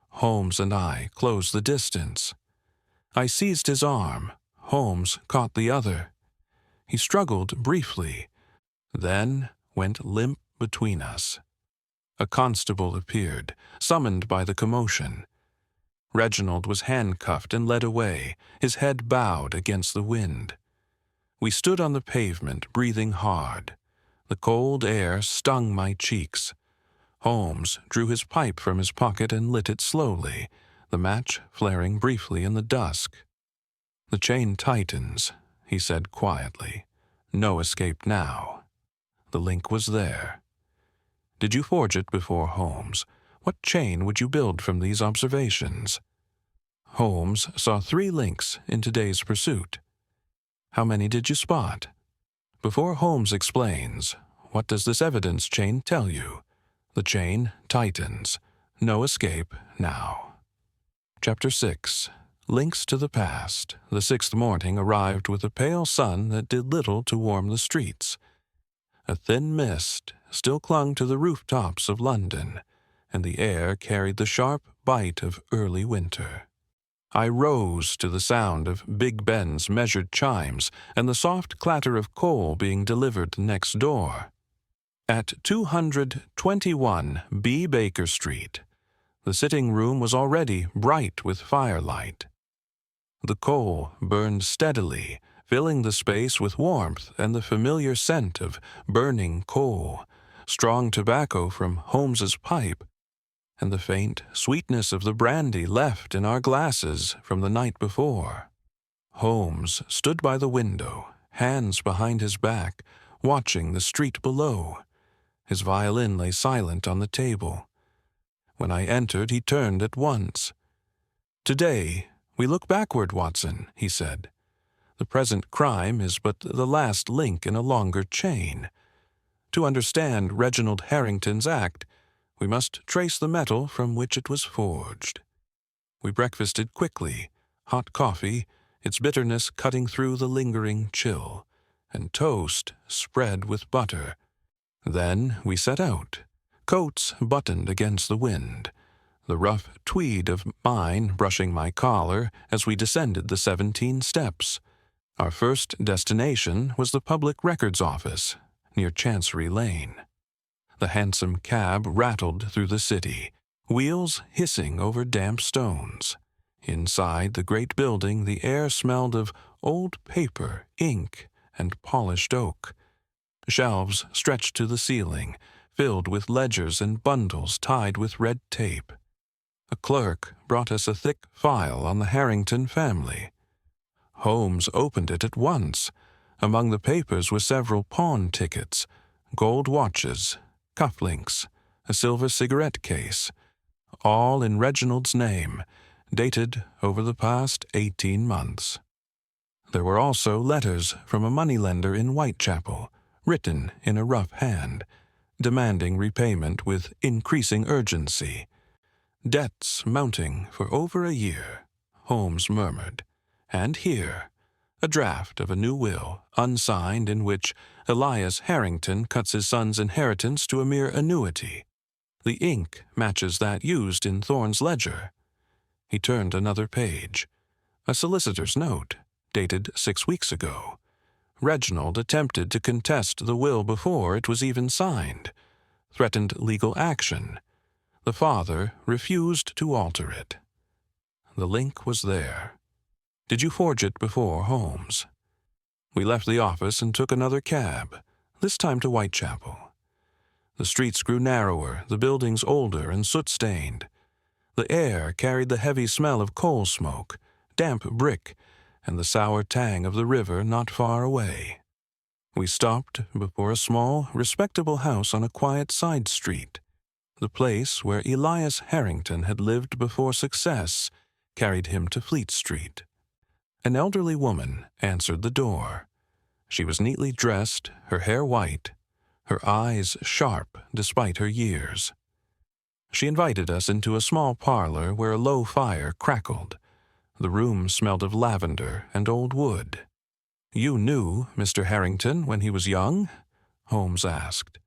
Holmes and I closed the distance. I seized his arm. Holmes caught the other. He struggled briefly, then went limp between us. A constable appeared, summoned by the commotion. Reginald was handcuffed and led away, his head bowed against the wind. We stood on the pavement, breathing hard. The cold air stung my cheeks. Holmes drew his pipe from his pocket and lit it slowly, the match flaring briefly in the dusk. "The chain tightens," he said quietly. "No escape now." The link was there. "Did you forge it before, Holmes? What chain would you build from these observations?" Holmes saw 3 links in today's pursuit. "How many did you spot?" Before Holmes explains, what does this evidence chain tell you? The chain tightens. No escape now. Chapter 6. Links to the past. The 6th morning arrived with a pale sun that did little to warm the streets. A thin mist still clung to the rooftops of London, and the air carried the sharp bite of early winter. I rose to the sound of Big Ben's measured chimes and the soft clatter of coal being delivered next door. At 221 B. Baker Street, the sitting room was already bright with firelight. The coal burned steadily, filling the space with warmth and the familiar scent of burning coal, strong tobacco from Holmes's pipe, and the faint sweetness of the brandy left in our glasses from the night before. Holmes stood by the window, hands behind his back, watching the street below. His violin lay silent on the table. When I entered, he turned at once. "Today, we look backward, Watson," he said. "The present crime is but the last link in a longer chain. To understand Reginald Harrington's act, we must trace the metal from which it was forged." We breakfasted quickly, hot coffee, its bitterness cutting through the lingering chill, and toast spread with butter. Then we set out, coats buttoned against the wind, the rough tweed of mine brushing my collar as we descended the 17 steps. Our first destination was the Public Records Office, near Chancery Lane. The hansom cab rattled through the city, wheels hissing over damp stones. Inside the great building, the air smelled of old paper, ink, and polished oak. Shelves stretched to the ceiling, filled with ledgers and bundles tied with red tape. A clerk brought us a thick file on the Harrington family. Holmes opened it at once. Among the papers were several pawn tickets, gold watches, cufflinks, a silver cigarette case, all in Reginald's name, dated over the past 18 months. There were also letters from a moneylender in Whitechapel, written in a rough hand, demanding repayment with increasing urgency. Debts mounting for over a year, Holmes murmured. And here, a draft of a new will, unsigned, in which Elias Harrington cuts his son's inheritance to a mere annuity. The ink matches that used in Thorne's ledger. He turned another page. A solicitor's note, dated 6 weeks ago. Reginald attempted to contest the will before it was even signed, threatened legal action. The father refused to alter it. The link was there. Did you forge it before, Holmes? We left the office and took another cab, this time to Whitechapel. The streets grew narrower, the buildings older and soot-stained. The air carried the heavy smell of coal smoke, damp brick, and the sour tang of the river not far away. We stopped before a small, respectable house on a quiet side street, the place where Elias Harrington had lived before success carried him to Fleet Street. An elderly woman answered the door. She was neatly dressed, her hair white, her eyes sharp despite her years. She invited us into a small parlor where a low fire crackled. The room smelled of lavender and old wood. "You knew Mr. Harrington when he was young?" Holmes asked.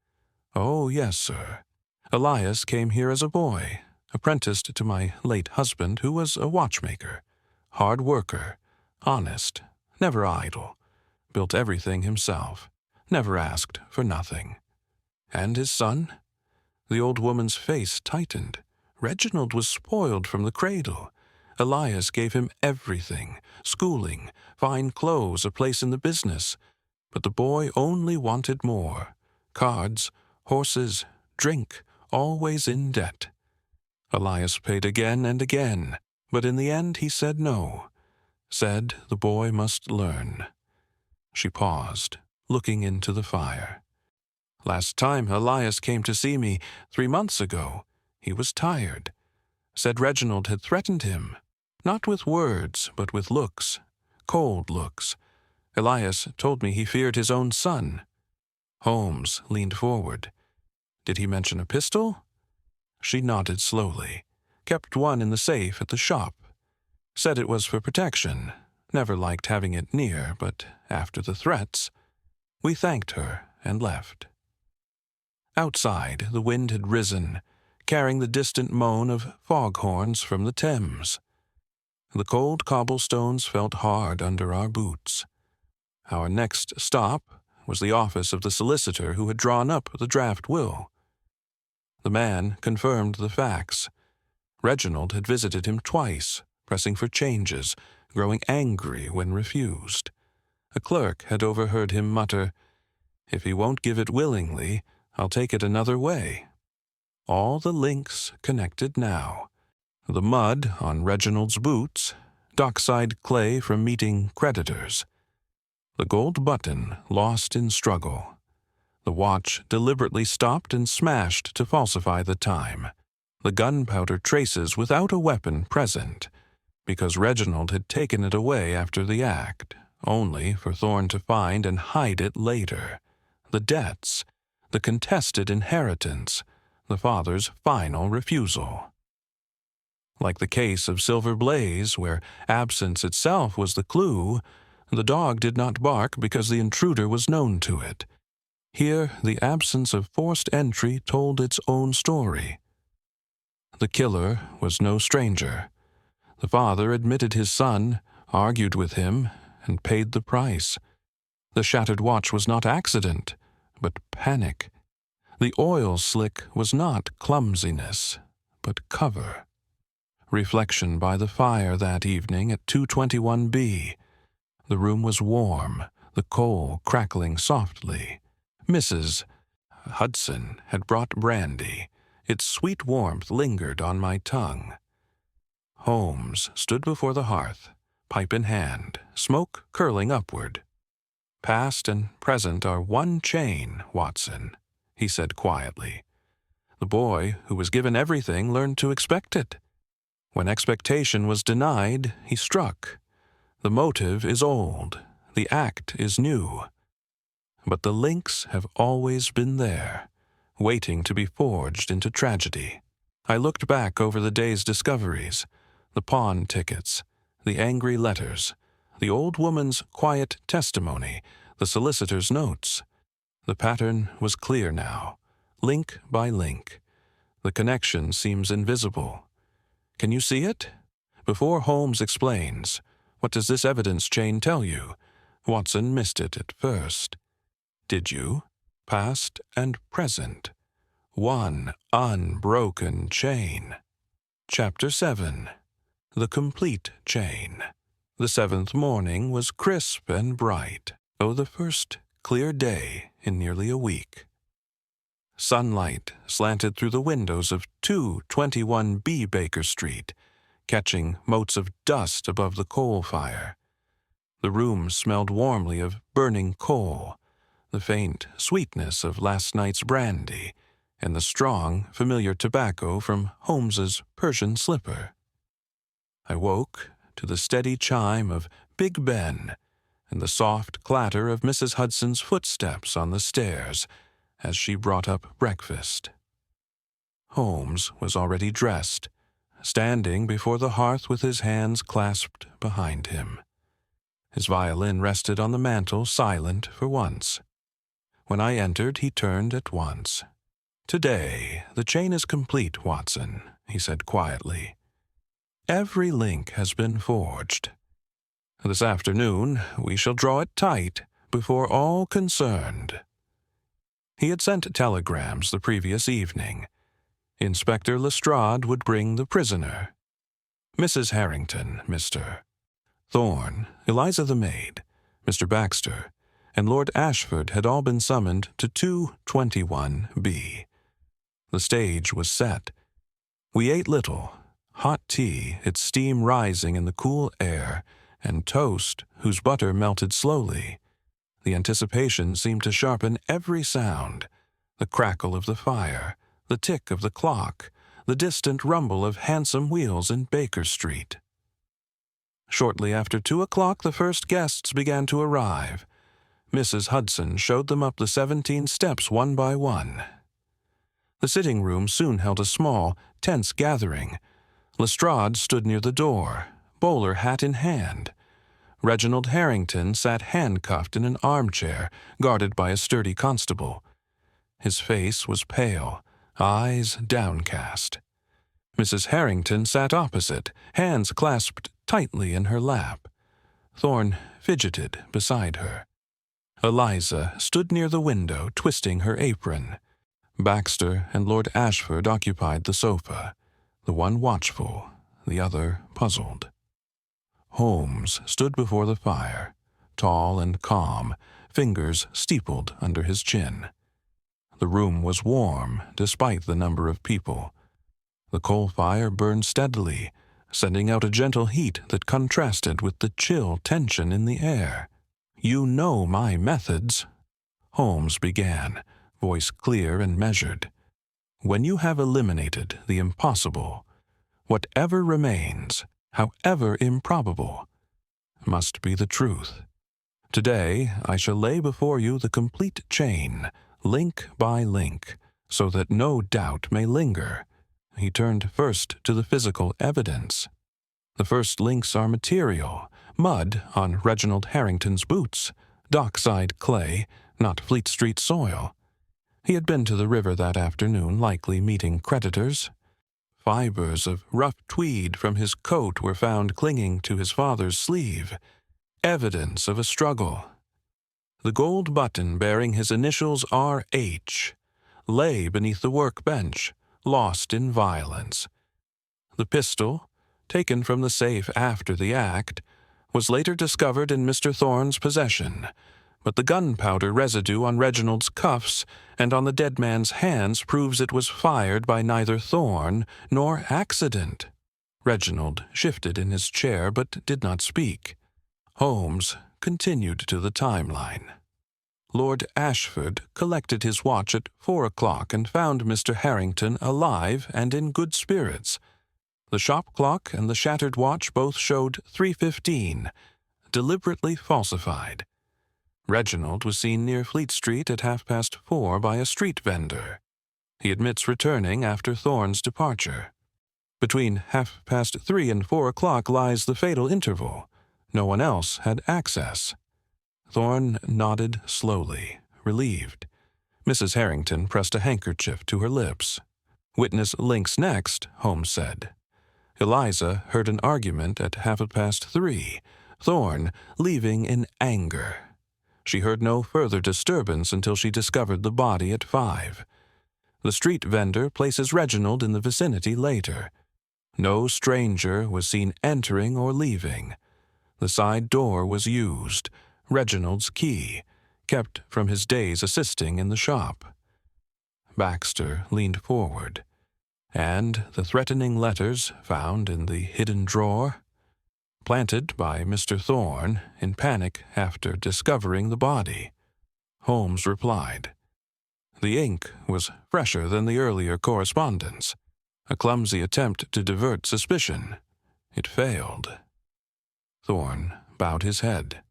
"Oh, yes, sir. Elias came here as a boy, apprenticed to my late husband, who was a watchmaker, hard worker, honest, never idle, built everything himself, never asked for nothing." "And his son?" The old woman's face tightened. "Reginald was spoiled from the cradle. Elias gave him everything, schooling, fine clothes, a place in the business. But the boy only wanted more. Cards, horses, drink, always in debt. Elias paid again and again, but in the end he said no. Said the boy must learn." She paused, looking into the fire. "Last time Elias came to see me, 3 months ago, he was tired. Said Reginald had threatened him, not with words, but with looks, cold looks. Elias told me he feared his own son." Holmes leaned forward. "Did he mention a pistol?" She nodded slowly. "Kept one in the safe at the shop. Said it was for protection. Never liked having it near, but after the threats..." We thanked her and left. Outside, the wind had risen, carrying the distant moan of foghorns from the Thames. The cold cobblestones felt hard under our boots. Our next stop was the office of the solicitor who had drawn up the draft will. The man confirmed the facts. Reginald had visited him twice, pressing for changes, growing angry when refused. A clerk had overheard him mutter, "If he won't give it willingly, I'll take it another way." All the links connected now. The mud on Reginald's boots, dockside clay from meeting creditors. The gold button lost in struggle. The watch deliberately stopped and smashed to falsify the time. The gunpowder traces without a weapon present, because Reginald had taken it away after the act, only for Thorne to find and hide it later. The debts, the contested inheritance, the father's final refusal. Like the case of Silver Blaze, where absence itself was the clue, the dog did not bark because the intruder was known to it. Here, the absence of forced entry told its own story. The killer was no stranger. The father admitted his son, argued with him, and paid the price. The shattered watch was not accident, but panic. The oil slick was not clumsiness, but cover. Reflection by the fire that evening at 221B. The room was warm, the coal crackling softly. Mrs. Hudson had brought brandy. Its sweet warmth lingered on my tongue. Holmes stood before the hearth, pipe in hand, smoke curling upward. "Past and present are one chain, Watson," he said quietly. "The boy who was given everything learned to expect it. When expectation was denied, he struck. The motive is old, the act is new. But the links have always been there, waiting to be forged into tragedy." I looked back over the day's discoveries, the pawn tickets, the angry letters, the old woman's quiet testimony, the solicitor's notes. The pattern was clear now, link by link. The connection seems invisible. Can you see it? Before Holmes explains, "What does this evidence chain tell you?" Watson missed it at first. Did you? Past and present. One unbroken chain. Chapter 7. The complete chain. The 7th morning was crisp and bright, the first clear day in nearly a week. Sunlight slanted through the windows of 221B Baker Street, catching motes of dust above the coal fire. The room smelled warmly of burning coal, the faint sweetness of last night's brandy, and the strong, familiar tobacco from Holmes's Persian slipper. I woke to the steady chime of Big Ben and the soft clatter of Mrs. Hudson's footsteps on the stairs as she brought up breakfast. Holmes was already dressed, standing before the hearth with his hands clasped behind him. His violin rested on the mantel, silent for once. When I entered, he turned at once. "Today, the chain is complete, Watson," he said quietly. "Every link has been forged. This afternoon, we shall draw it tight before all concerned." He had sent telegrams the previous evening. Inspector Lestrade would bring the prisoner. Mrs. Harrington, Mr. Thorne, Eliza the maid, Mr. Baxter, and Lord Ashford had all been summoned to 221B. The stage was set. We ate little, hot tea, its steam rising in the cool air, and toast whose butter melted slowly. The anticipation seemed to sharpen every sound, the crackle of the fire, the tick of the clock, the distant rumble of hansom wheels in Baker Street. Shortly after 2 o'clock, the first guests began to arrive. Mrs. Hudson showed them up the 17 steps one by one. The sitting room soon held a small, tense gathering. Lestrade stood near the door, bowler hat in hand. Reginald Harrington sat handcuffed in an armchair, guarded by a sturdy constable. His face was pale, eyes downcast. Mrs. Harrington sat opposite, hands clasped tightly in her lap. Thorne fidgeted beside her. Eliza stood near the window, twisting her apron. Baxter and Lord Ashford occupied the sofa, the one watchful, the other puzzled. Holmes stood before the fire, tall and calm, fingers steepled under his chin. The room was warm, despite the number of people. The coal fire burned steadily, sending out a gentle heat that contrasted with the chill tension in the air. "You know my methods," Holmes began, voice clear and measured. "When you have eliminated the impossible, whatever remains, however improbable, must be the truth. Today I shall lay before you the complete chain, link by link, so that no doubt may linger." He turned first to the physical evidence. The first links are material, mud on Reginald Harrington's boots, dockside clay, not Fleet Street soil. He had been to the river that afternoon, likely meeting creditors. Fibers of rough tweed from his coat were found clinging to his father's sleeve, evidence of a struggle. The gold button bearing his initials R.H. lay beneath the workbench, lost in violence. The pistol, taken from the safe after the act, was later discovered in Mr. Thorne's possession, but the gunpowder residue on Reginald's cuffs and on the dead man's hands proves it was fired by neither Thorne nor accident. Reginald shifted in his chair but did not speak. Holmes continued to the timeline. Lord Ashford collected his watch at 4 o'clock and found Mr. Harrington alive and in good spirits. The shop clock and the shattered watch both showed 3:15, deliberately falsified. Reginald was seen near Fleet Street at 4:30 by a street vendor. He admits returning after Thorne's departure. Between 3:30 and 4 o'clock lies the fatal interval. No one else had access. Thorne nodded slowly, relieved. Mrs. Harrington pressed a handkerchief to her lips. Witness links next, Holmes said. Eliza heard an argument at 3:30, Thorne leaving in anger. She heard no further disturbance until she discovered the body at 5. The street vendor places Reginald in the vicinity later. No stranger was seen entering or leaving. The side door was used, Reginald's key, kept from his days assisting in the shop. Baxter leaned forward. And the threatening letters found in the hidden drawer? Planted by Mr. Thorne in panic after discovering the body. Holmes replied. The ink was fresher than the earlier correspondence. A clumsy attempt to divert suspicion. It failed. Thorne bowed his head.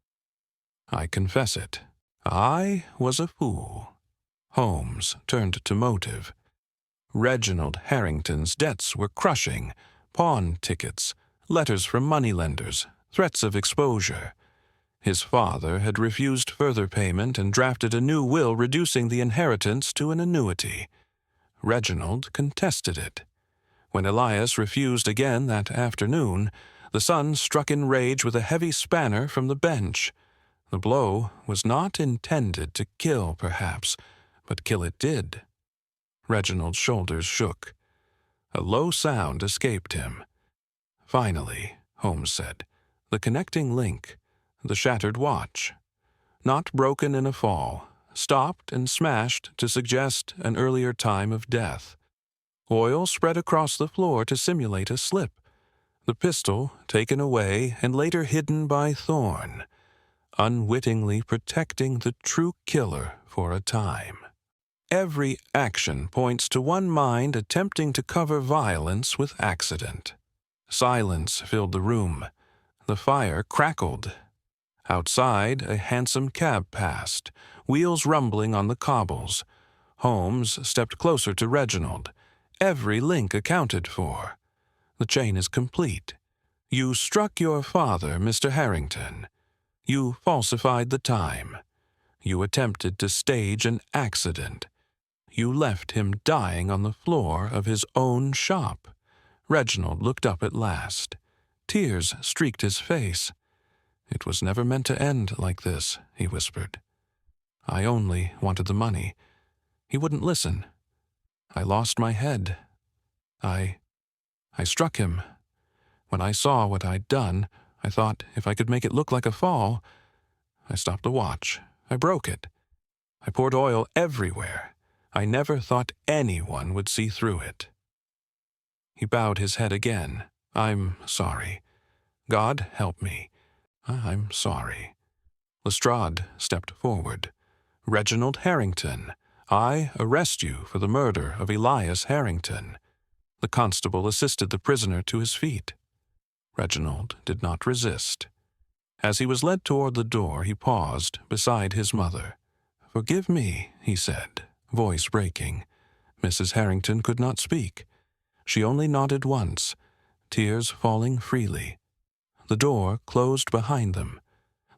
I confess it. I was a fool. Holmes turned to motive. Reginald Harrington's debts were crushing. Pawn tickets, letters from moneylenders, threats of exposure. His father had refused further payment and drafted a new will reducing the inheritance to an annuity. Reginald contested it. When Elias refused again that afternoon, the son struck in rage with a heavy spanner from the bench. The blow was not intended to kill, perhaps, but kill it did. Reginald's shoulders shook. A low sound escaped him. Finally, Holmes said, the connecting link, the shattered watch. Not broken in a fall, stopped and smashed to suggest an earlier time of death. Oil spread across the floor to simulate a slip. The pistol taken away and later hidden by Thorne, unwittingly protecting the true killer for a time. Every action points to one mind attempting to cover violence with accident. Silence filled the room. The fire crackled. Outside, a hansom cab passed, wheels rumbling on the cobbles. Holmes stepped closer to Reginald. Every link accounted for. The chain is complete. You struck your father, Mr. Harrington. You falsified the time. You attempted to stage an accident. You left him dying on the floor of his own shop. Reginald looked up at last. Tears streaked his face. It was never meant to end like this, he whispered. I only wanted the money. He wouldn't listen. I lost my head. I struck him. When I saw what I'd done, I thought if I could make it look like a fall. I stopped the watch. I broke it. I poured oil everywhere. I never thought anyone would see through it. He bowed his head again. I'm sorry. God help me. I'm sorry. Lestrade stepped forward. Reginald Harrington, I arrest you for the murder of Elias Harrington. The constable assisted the prisoner to his feet. Reginald did not resist. As he was led toward the door, he paused beside his mother. Forgive me, he said, voice breaking. Mrs. Harrington could not speak. She only nodded once, tears falling freely. The door closed behind them.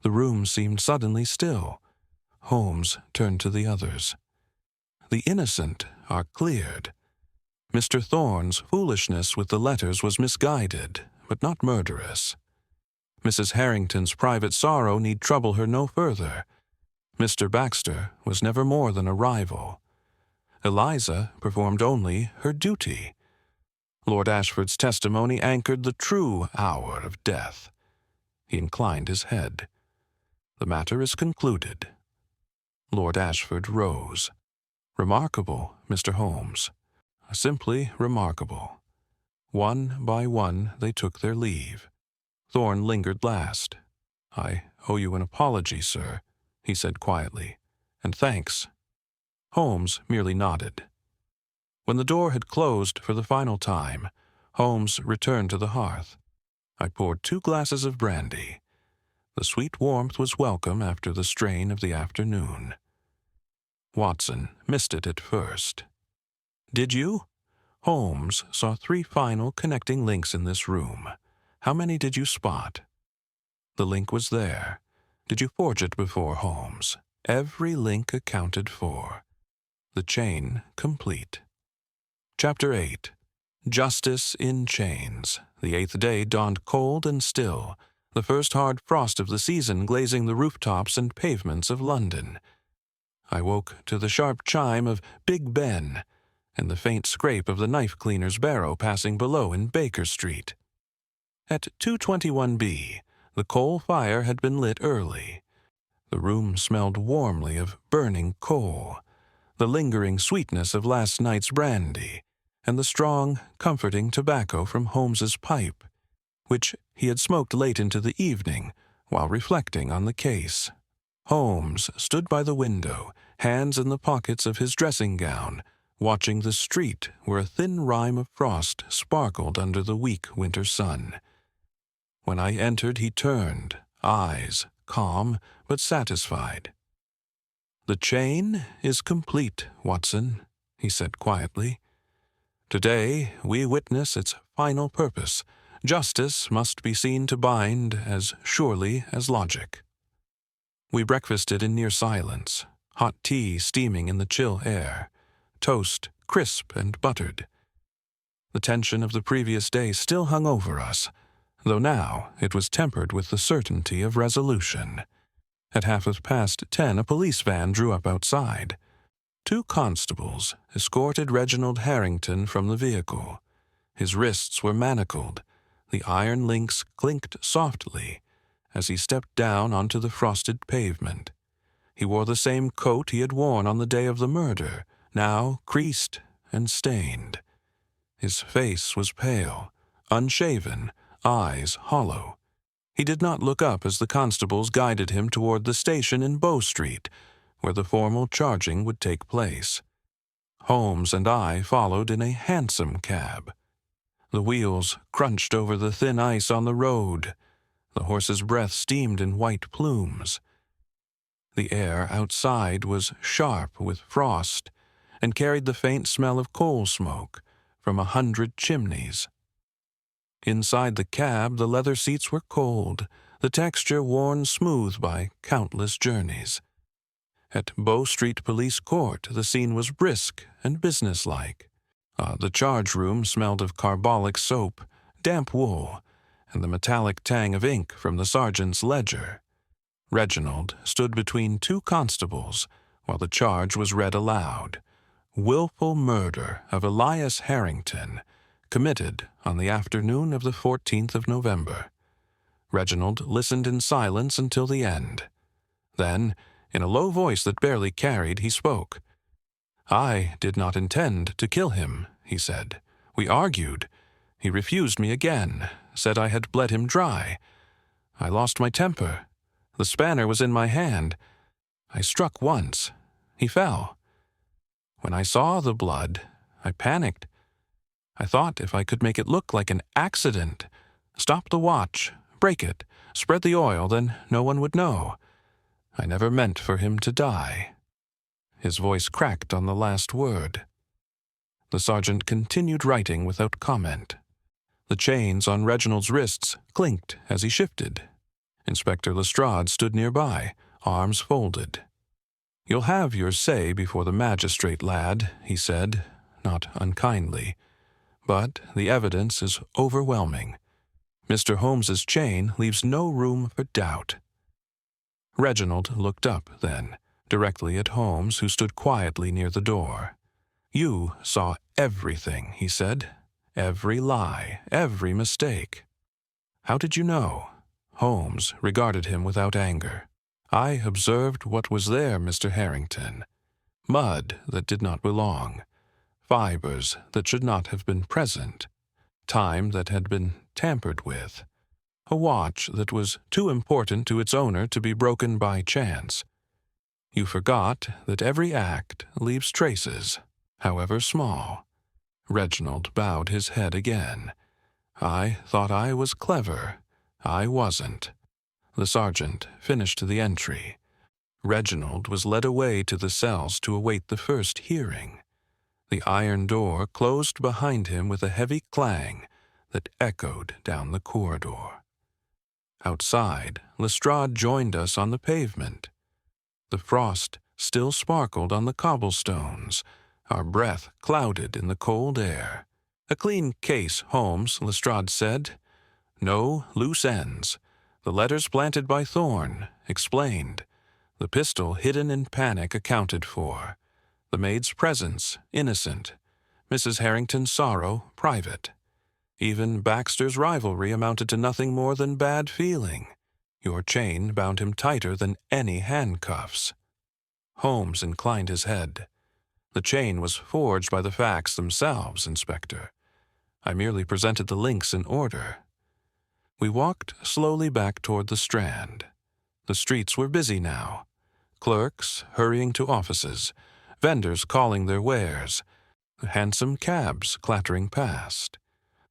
The room seemed suddenly still. Holmes turned to the others. The innocent are cleared. Mr. Thorne's foolishness with the letters was misguided, but not murderous. Mrs. Harrington's private sorrow need trouble her no further. Mr. Baxter was never more than a rival. Eliza performed only her duty. Lord Ashford's testimony anchored the true hour of death. He inclined his head. "The matter is concluded." Lord Ashford rose. "Remarkable, Mr. Holmes. Simply remarkable." One by one they took their leave. Thorne lingered last. "I owe you an apology, sir," he said quietly, "and thanks." Holmes merely nodded. When the door had closed for the final time, Holmes returned to the hearth. I poured 2 glasses of brandy. The sweet warmth was welcome after the strain of the afternoon. Watson missed it at first. "Did you?" Holmes saw 3 final connecting links in this room. "How many did you spot?" The link was there. "Did you forge it before, Holmes?" Every link accounted for. The chain complete. Chapter 8. Justice in Chains. The 8th day dawned cold and still, the first hard frost of the season glazing the rooftops and pavements of London. I woke to the sharp chime of Big Ben and the faint scrape of the knife-cleaner's barrow passing below in Baker Street. At 221B, the coal fire had been lit early. The room smelled warmly of burning coal, the lingering sweetness of last night's brandy, and the strong, comforting tobacco from Holmes's pipe, which he had smoked late into the evening while reflecting on the case. Holmes stood by the window, hands in the pockets of his dressing gown, watching the street where a thin rime of frost sparkled under the weak winter sun. When I entered, he turned, eyes calm but satisfied. "The chain is complete, Watson," he said quietly. "Today we witness its final purpose. Justice must be seen to bind as surely as logic." We breakfasted in near silence, hot tea steaming in the chill air, toast crisp and buttered. The tension of the previous day still hung over us, though now it was tempered with the certainty of resolution. At 10:30, a police van drew up outside. 2 constables escorted Reginald Harrington from the vehicle. His wrists were manacled. The iron links clinked softly as he stepped down onto the frosted pavement. He wore the same coat he had worn on the day of the murder, now creased and stained. His face was pale, unshaven, eyes hollow. He did not look up as the constables guided him toward the station in Bow Street, where the formal charging would take place. Holmes and I followed in a hansom cab. The wheels crunched over the thin ice on the road. The horse's breath steamed in white plumes. The air outside was sharp with frost and carried the faint smell of coal smoke from 100 chimneys. Inside the cab, the leather seats were cold, the texture worn smooth by countless journeys. At Bow Street Police Court, the scene was brisk and businesslike. The charge room smelled of carbolic soap, damp wool, and the metallic tang of ink from the sergeant's ledger. Reginald stood between 2 constables while the charge was read aloud. Willful murder of Elias Harrington, committed on the afternoon of the 14th of November. Reginald listened in silence until the end. Then, in a low voice that barely carried, he spoke. "I did not intend to kill him," he said. "We argued. He refused me again, said I had bled him dry. I lost my temper. The spanner was in my hand. I struck once. He fell. When I saw the blood, I panicked. I thought if I could make it look like an accident, stop the watch, break it, spread the oil, then no one would know. I never meant for him to die." His voice cracked on the last word. The sergeant continued writing without comment. The chains on Reginald's wrists clinked as he shifted. Inspector Lestrade stood nearby, arms folded. "You'll have your say before the magistrate, lad," he said, not unkindly. "But the evidence is overwhelming. Mr. Holmes's chain leaves no room for doubt." Reginald looked up, then, directly at Holmes, who stood quietly near the door. "You saw everything," he said. "Every lie, every mistake." "How did you know?" Holmes regarded him without anger. "I observed what was there, Mr. Harrington. Mud that did not belong, fibers that should not have been present, time that had been tampered with, a watch that was too important to its owner to be broken by chance. You forgot that every act leaves traces, however small." Reginald bowed his head again. "I thought I was clever. I wasn't." The sergeant finished the entry. Reginald was led away to the cells to await the first hearing. The iron door closed behind him with a heavy clang that echoed down the corridor. Outside, Lestrade joined us on the pavement. The frost still sparkled on the cobblestones, our breath clouded in the cold air. "A clean case, Holmes," Lestrade said. "No loose ends. The letters planted by Thorne, explained. The pistol hidden in panic accounted for. The maid's presence, innocent. Mrs. Harrington's sorrow, private. Even Baxter's rivalry amounted to nothing more than bad feeling. Your chain bound him tighter than any handcuffs." Holmes inclined his head. "The chain was forged by the facts themselves, Inspector. I merely presented the links in order." We walked slowly back toward the Strand. The streets were busy now. Clerks hurrying to offices, vendors calling their wares, hansom cabs clattering past.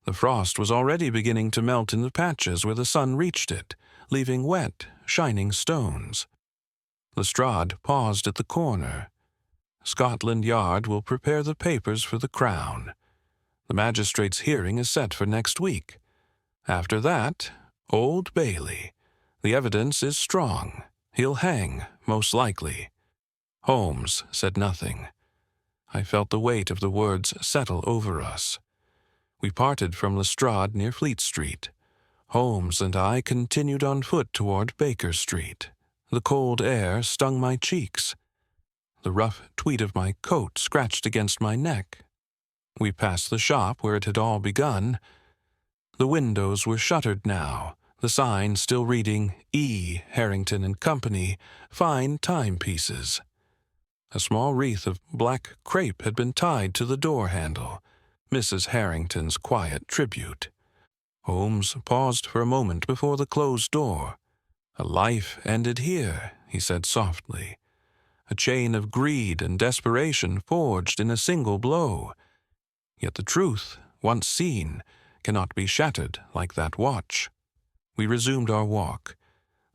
The frost was already beginning to melt in the patches where the sun reached it, leaving wet, shining stones. Lestrade paused at the corner. "Scotland Yard will prepare the papers for the Crown. The magistrate's hearing is set for next week. After that, Old Bailey. The evidence is strong. He'll hang, most likely." Holmes said nothing. I felt the weight of the words settle over us. We parted from Lestrade near Fleet Street. Holmes and I continued on foot toward Baker Street. The cold air stung my cheeks. The rough tweed of my coat scratched against my neck. We passed the shop where it had all begun. The windows were shuttered now, the sign still reading E. Harrington and Company, fine timepieces. A small wreath of black crape had been tied to the door handle, Mrs. Harrington's quiet tribute. Holmes paused for a moment before the closed door. "A life ended here," he said softly. "A chain of greed and desperation forged in a single blow. Yet the truth, once seen, cannot be shattered like that watch." We resumed our walk.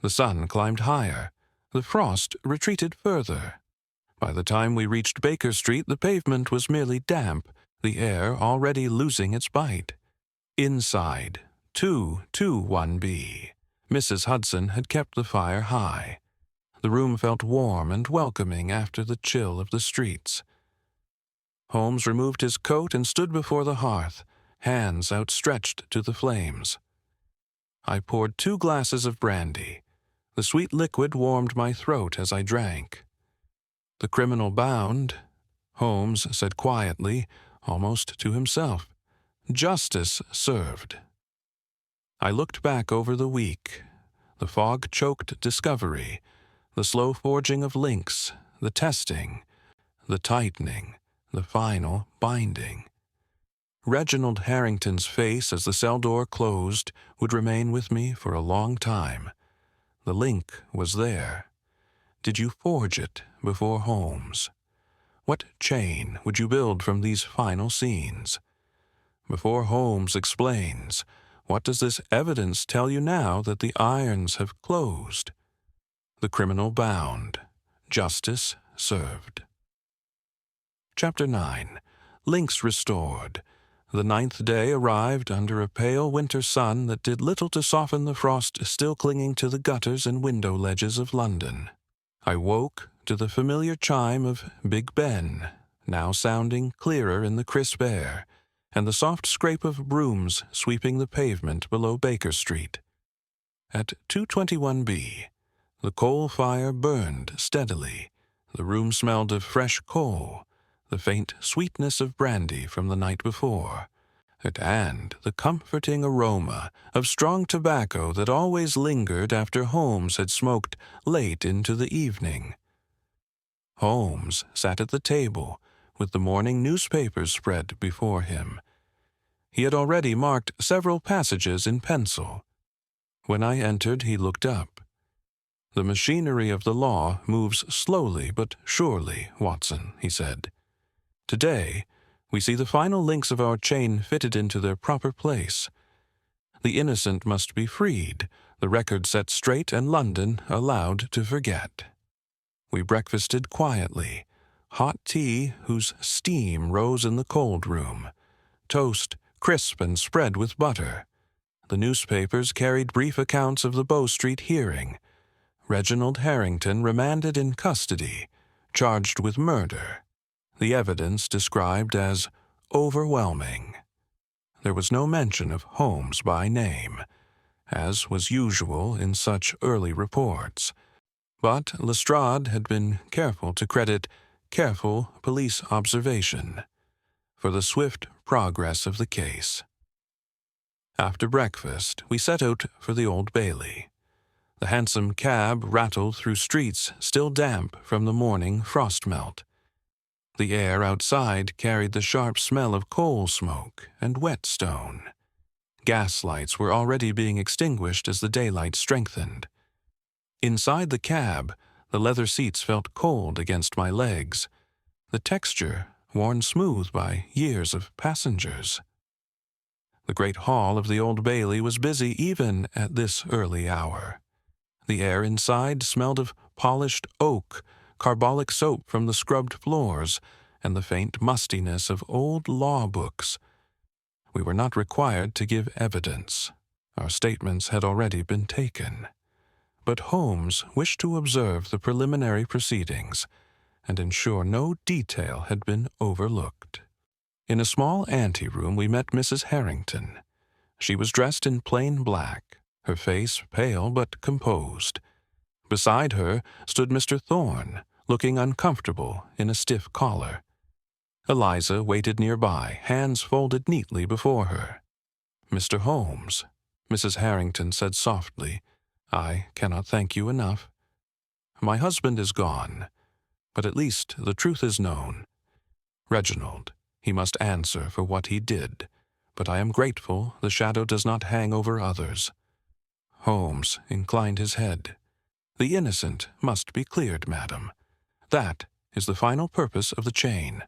The sun climbed higher. The frost retreated further. By the time we reached Baker Street, the pavement was merely damp, the air already losing its bite. Inside, 221B, Mrs. Hudson had kept the fire high. The room felt warm and welcoming after the chill of the streets. Holmes removed his coat and stood before the hearth, hands outstretched to the flames. I poured 2 glasses of brandy. The sweet liquid warmed my throat as I drank. "The criminal bound," Holmes said quietly, almost to himself. "Justice served." I looked back over the week, the fog-choked discovery, the slow forging of links, the testing, the tightening, the final binding. Reginald Harrington's face as the cell door closed would remain with me for a long time. The link was there. Did you forge it before Holmes? What chain would you build from these final scenes? Before Holmes explains, what does this evidence tell you now that the irons have closed? The criminal bound. Justice served. Chapter 9. Links restored. The 9th day arrived under a pale winter sun that did little to soften the frost still clinging to the gutters and window ledges of London. I woke to the familiar chime of Big Ben, now sounding clearer in the crisp air, and the soft scrape of brooms sweeping the pavement below Baker Street. At 221B, the coal fire burned steadily. The room smelled of fresh coal, the faint sweetness of brandy from the night before. and the comforting aroma of strong tobacco that always lingered after Holmes had smoked late into the evening. Holmes sat at the table with the morning newspapers spread before him. He had already marked several passages in pencil. When I entered, he looked up. "The machinery of the law moves slowly but surely, Watson," he said. "Today, we see the final links of our chain fitted into their proper place. The innocent must be freed, the record set straight, and London allowed to forget." We breakfasted quietly, hot tea whose steam rose in the cold room, toast crisp and spread with butter. The newspapers carried brief accounts of the Bow Street hearing. Reginald Harrington remanded in custody, charged with murder. The evidence described as overwhelming. There was no mention of Holmes by name, as was usual in such early reports. But Lestrade had been careful to credit careful police observation for the swift progress of the case. After breakfast, we set out for the Old Bailey. The hansom cab rattled through streets still damp from the morning frost melt. The air outside carried the sharp smell of coal smoke and whetstone. Gas lights were already being extinguished as the daylight strengthened. Inside the cab, the leather seats felt cold against my legs, the texture worn smooth by years of passengers. The great hall of the Old Bailey was busy even at this early hour. The air inside smelled of polished oak, carbolic soap from the scrubbed floors, and the faint mustiness of old law books. We were not required to give evidence. Our statements had already been taken. But Holmes wished to observe the preliminary proceedings and ensure no detail had been overlooked. In a small anteroom we met Mrs. Harrington. She was dressed in plain black, her face pale but composed. Beside her stood Mr. Thorne, looking uncomfortable in a stiff collar. Eliza waited nearby, hands folded neatly before her. "Mr. Holmes," Mrs. Harrington said softly, "I cannot thank you enough. My husband is gone, but at least the truth is known. Reginald, he must answer for what he did, but I am grateful the shadow does not hang over others." Holmes inclined his head. "The innocent must be cleared, madam. That is the final purpose of the chain."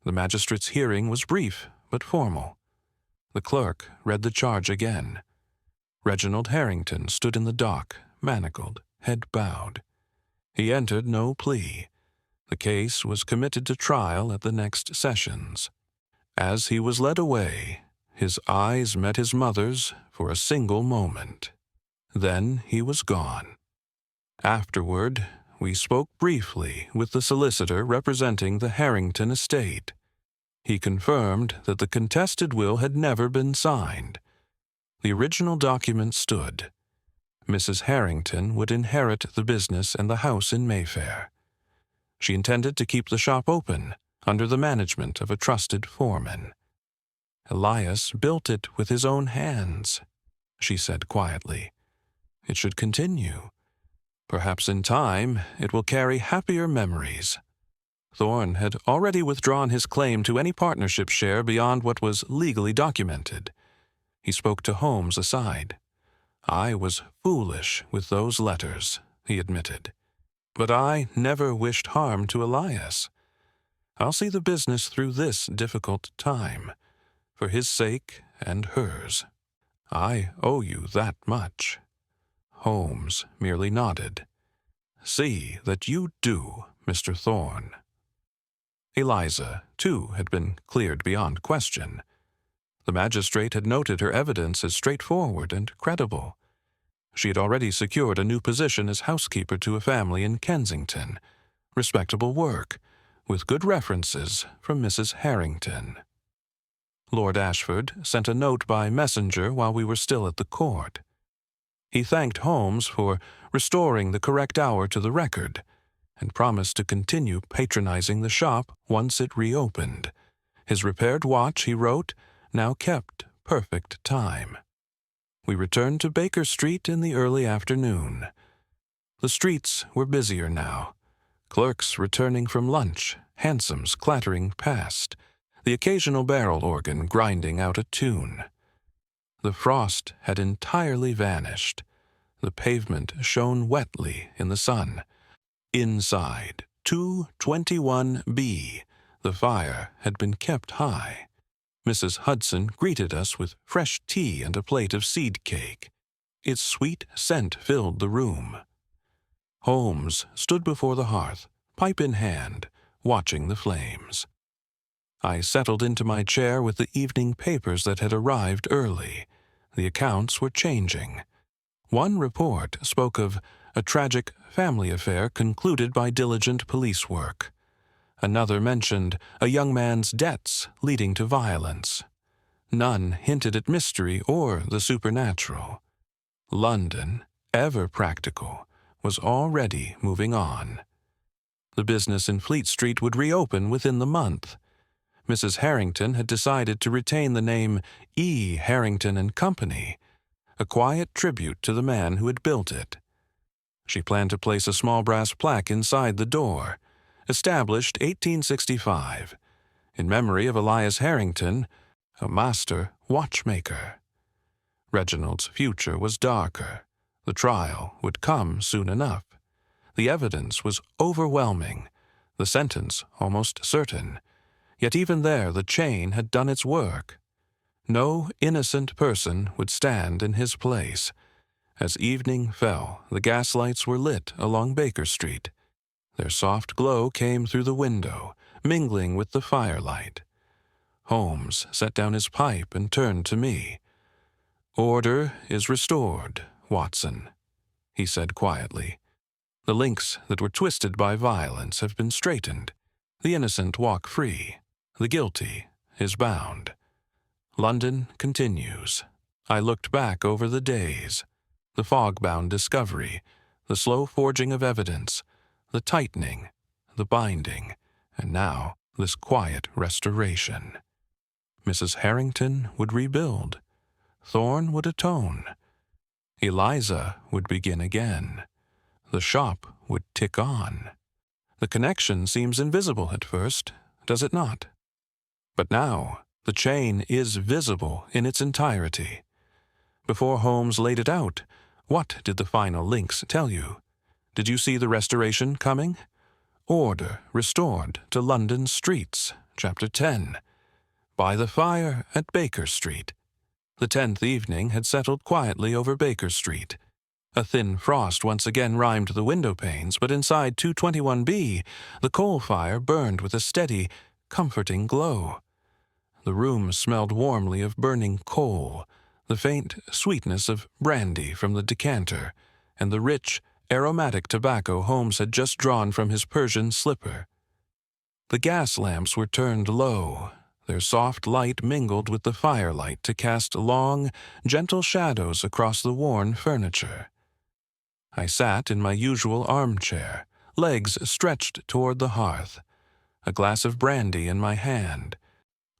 The magistrate's hearing was brief but formal. The clerk read the charge again. Reginald Harrington stood in the dock, manacled, head bowed. He entered no plea. The case was committed to trial at the next sessions. As he was led away, his eyes met his mother's for a single moment. Then he was gone. Afterward, we spoke briefly with the solicitor representing the Harrington estate. He confirmed that the contested will had never been signed. The original document stood. Mrs. Harrington would inherit the business and the house in Mayfair. She intended to keep the shop open under the management of a trusted foreman. "Elias built it with his own hands," she said quietly. "It should continue. Perhaps in time it will carry happier memories." Thorne had already withdrawn his claim to any partnership share beyond what was legally documented. He spoke to Holmes aside. "I was foolish with those letters," he admitted. "But I never wished harm to Elias. I'll see the business through this difficult time, for his sake and hers. I owe you that much." Holmes merely nodded. "See that you do, Mr. Thorne." Eliza, too, had been cleared beyond question. The magistrate had noted her evidence as straightforward and credible. She had already secured a new position as housekeeper to a family in Kensington, respectable work, with good references from Mrs. Harrington. Lord Ashford sent a note by messenger while we were still at the court. He thanked Holmes for restoring the correct hour to the record, and promised to continue patronizing the shop once it reopened. His repaired watch, he wrote, now kept perfect time. We returned to Baker Street in the early afternoon. The streets were busier now, clerks returning from lunch, hansoms clattering past, the occasional barrel organ grinding out a tune. The frost had entirely vanished. The pavement shone wetly in the sun. Inside 221B, the fire had been kept high. Mrs. Hudson greeted us with fresh tea and a plate of seed cake. Its sweet scent filled the room. Holmes stood before the hearth, pipe in hand, watching the flames. I settled into my chair with the evening papers that had arrived early. The accounts were changing. One report spoke of a tragic family affair concluded by diligent police work. Another mentioned a young man's debts leading to violence. None hinted at mystery or the supernatural. London, ever practical, was already moving on. The business in Fleet Street would reopen within the month. Mrs. Harrington had decided to retain the name E. Harrington and Company, a quiet tribute to the man who had built it. She planned to place a small brass plaque inside the door, established 1865, in memory of Elias Harrington, a master watchmaker. Reginald's future was darker. The trial would come soon enough. The evidence was overwhelming, the sentence almost certain. Yet even there the chain had done its work. No innocent person would stand in his place. As evening fell, the gaslights were lit along Baker Street. Their soft glow came through the window, mingling with the firelight. Holmes set down his pipe and turned to me. "Order is restored, Watson," he said quietly. "The links that were twisted by violence have been straightened. The innocent walk free. The guilty is bound. London continues." I looked back over the days, the fog-bound discovery, the slow forging of evidence, the tightening, the binding, and now this quiet restoration. Mrs. Harrington would rebuild. Thorne would atone. Eliza would begin again. The shop would tick on. The connection seems invisible at first, does it not? But now the chain is visible in its entirety. Before Holmes laid it out, what did the final links tell you? Did you see the restoration coming? Order restored to London streets, Chapter 10. By the fire at Baker Street. The 10th evening had settled quietly over Baker Street. A thin frost once again rimed the window panes, but inside 221B, the coal fire burned with a steady, comforting glow. The room smelled warmly of burning coal, the faint sweetness of brandy from the decanter, and the rich, aromatic tobacco Holmes had just drawn from his Persian slipper. The gas lamps were turned low. Their soft light mingled with the firelight to cast long, gentle shadows across the worn furniture. I sat in my usual armchair, legs stretched toward the hearth, a glass of brandy in my hand.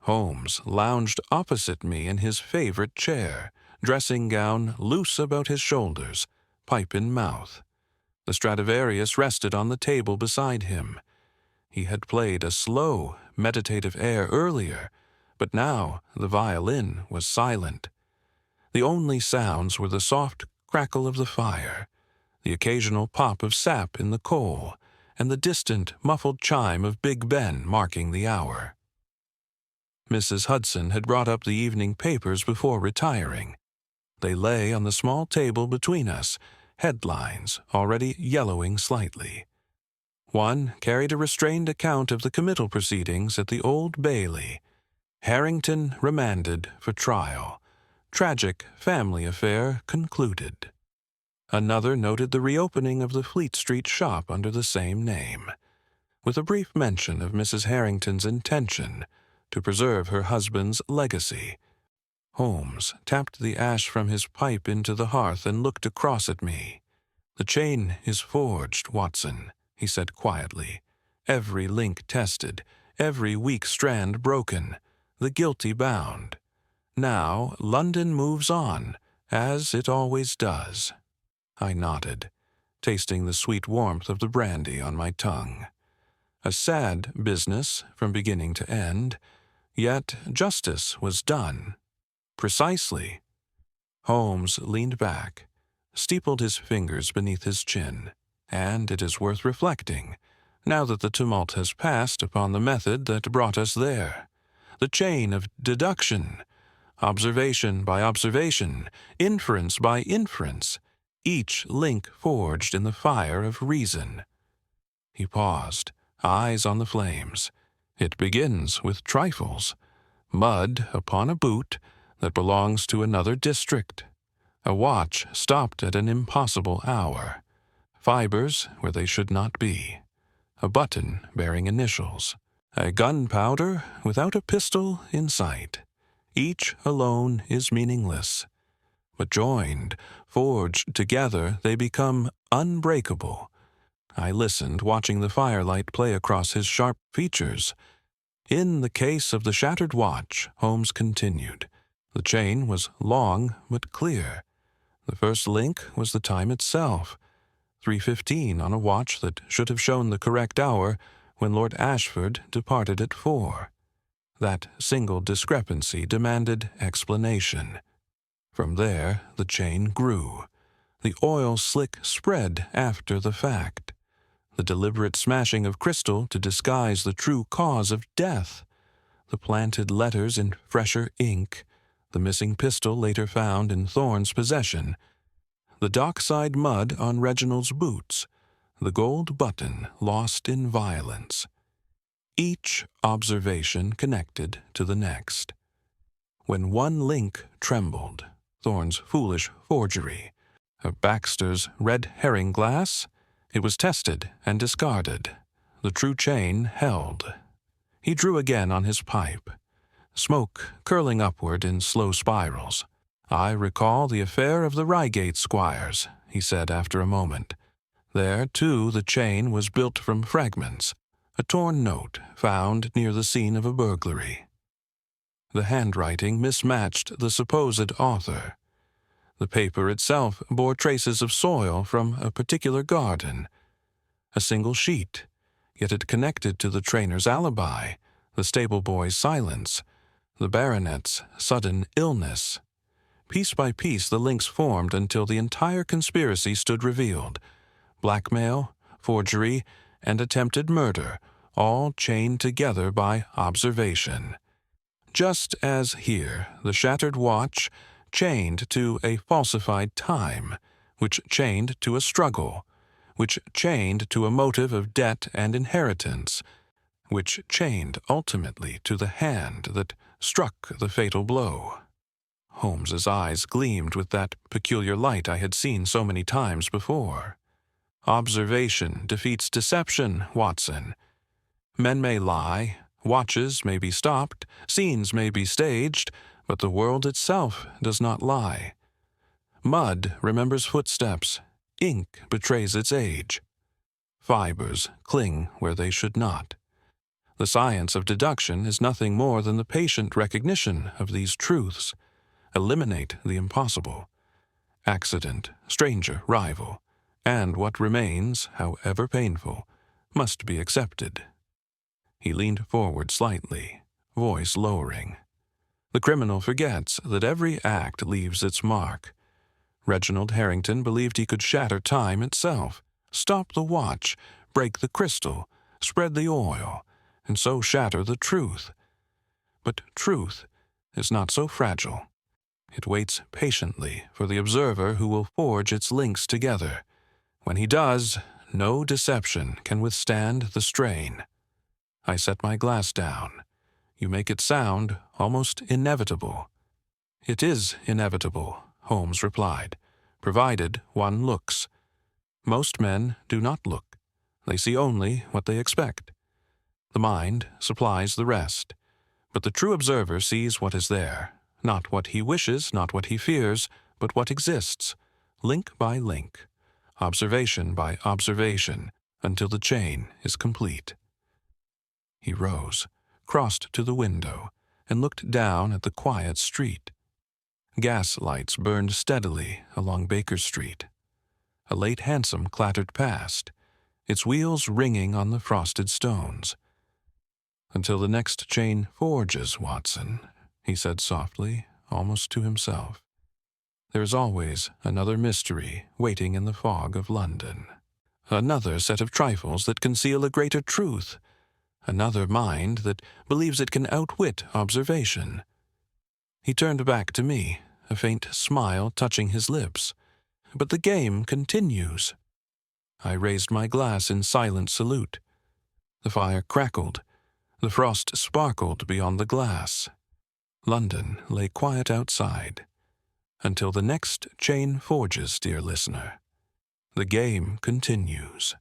Holmes lounged opposite me in his favorite chair, dressing gown loose about his shoulders, pipe in mouth. The Stradivarius rested on the table beside him. He had played a slow, meditative air earlier, but now the violin was silent. The only sounds were the soft crackle of the fire, the occasional pop of sap in the coal, and the distant, muffled chime of Big Ben marking the hour. Mrs. Hudson had brought up the evening papers before retiring. They lay on the small table between us, headlines already yellowing slightly. One carried a restrained account of the committal proceedings at the Old Bailey. Harrington remanded for trial. Tragic family affair concluded. Another noted the reopening of the Fleet Street shop under the same name, with a brief mention of Mrs. Harrington's intention to preserve her husband's legacy. Holmes tapped the ash from his pipe into the hearth and looked across at me. "The chain is forged, Watson," he said quietly. "Every link tested, every weak strand broken, the guilty bound. Now London moves on, as it always does. I nodded, tasting the sweet warmth of the brandy on my tongue. A sad business from beginning to end, yet justice was done. Precisely. Holmes leaned back, steepled his fingers beneath his chin, and it is worth reflecting, now that the tumult has passed, upon the method that brought us there. The chain of deduction, observation by observation, inference by inference, each link forged in the fire of reason. He paused, eyes on the flames. It begins with trifles. Mud upon a boot that belongs to another district. A watch stopped at an impossible hour. Fibers where they should not be. A button bearing initials. A gunpowder without a pistol in sight. Each alone is meaningless. But joined, forged together, they become unbreakable. I listened, watching the firelight play across his sharp features. In the case of the shattered watch, Holmes continued, the chain was long but clear. The first link was the time itself, 3:15 on a watch that should have shown the correct hour when Lord Ashford departed at 4. That single discrepancy demanded explanation. From there, the chain grew. The oil slick spread after the fact. The deliberate smashing of crystal to disguise the true cause of death. The planted letters in fresher ink. The missing pistol later found in Thorne's possession. The dockside mud on Reginald's boots. The gold button lost in violence. Each observation connected to the next. When one link trembled, Thorne's foolish forgery, of Baxter's red herring glass, it was tested and discarded. The true chain held. He drew again on his pipe, smoke curling upward in slow spirals. I recall the affair of the Reigate squires, he said after a moment. There, too, the chain was built from fragments, a torn note found near the scene of a burglary. The handwriting mismatched the supposed author. The paper itself bore traces of soil from a particular garden. A single sheet, yet it connected to the trainer's alibi, the stable boy's silence, the baronet's sudden illness. Piece by piece the links formed until the entire conspiracy stood revealed. Blackmail, forgery, and attempted murder, all chained together by observation. Just as here, the shattered watch chained to a falsified time, which chained to a struggle, which chained to a motive of debt and inheritance, which chained ultimately to the hand that struck the fatal blow. Holmes's eyes gleamed with that peculiar light I had seen so many times before. Observation defeats deception, Watson. Men may lie, watches may be stopped, scenes may be staged, but the world itself does not lie. Mud remembers footsteps, ink betrays its age. Fibers cling where they should not. The science of deduction is nothing more than the patient recognition of these truths. Eliminate the impossible. Accident, stranger, rival, and what remains, however painful, must be accepted. He leaned forward slightly, voice lowering. The criminal forgets that every act leaves its mark. Reginald Harrington believed he could shatter time itself, stop the watch, break the crystal, spread the oil, and so shatter the truth. But truth is not so fragile. It waits patiently for the observer who will forge its links together. When he does, no deception can withstand the strain. I set my glass down. You make it sound almost inevitable. It is inevitable, Holmes replied, provided one looks. Most men do not look. They see only what they expect. The mind supplies the rest. But the true observer sees what is there, not what he wishes, not what he fears, but what exists, link by link, observation by observation, until the chain is complete. He rose, crossed to the window, and looked down at the quiet street. Gas lights burned steadily along Baker Street. A late hansom clattered past, its wheels ringing on the frosted stones. "Until the next chain forges, Watson," he said softly, almost to himself. "There is always another mystery waiting in the fog of London. Another set of trifles that conceal a greater truth. Another mind that believes it can outwit observation." He turned back to me, a faint smile touching his lips. "But the game continues." I raised my glass in silent salute. The fire crackled. The frost sparkled beyond the glass. London lay quiet outside. Until the next chain forges, dear listener, the game continues.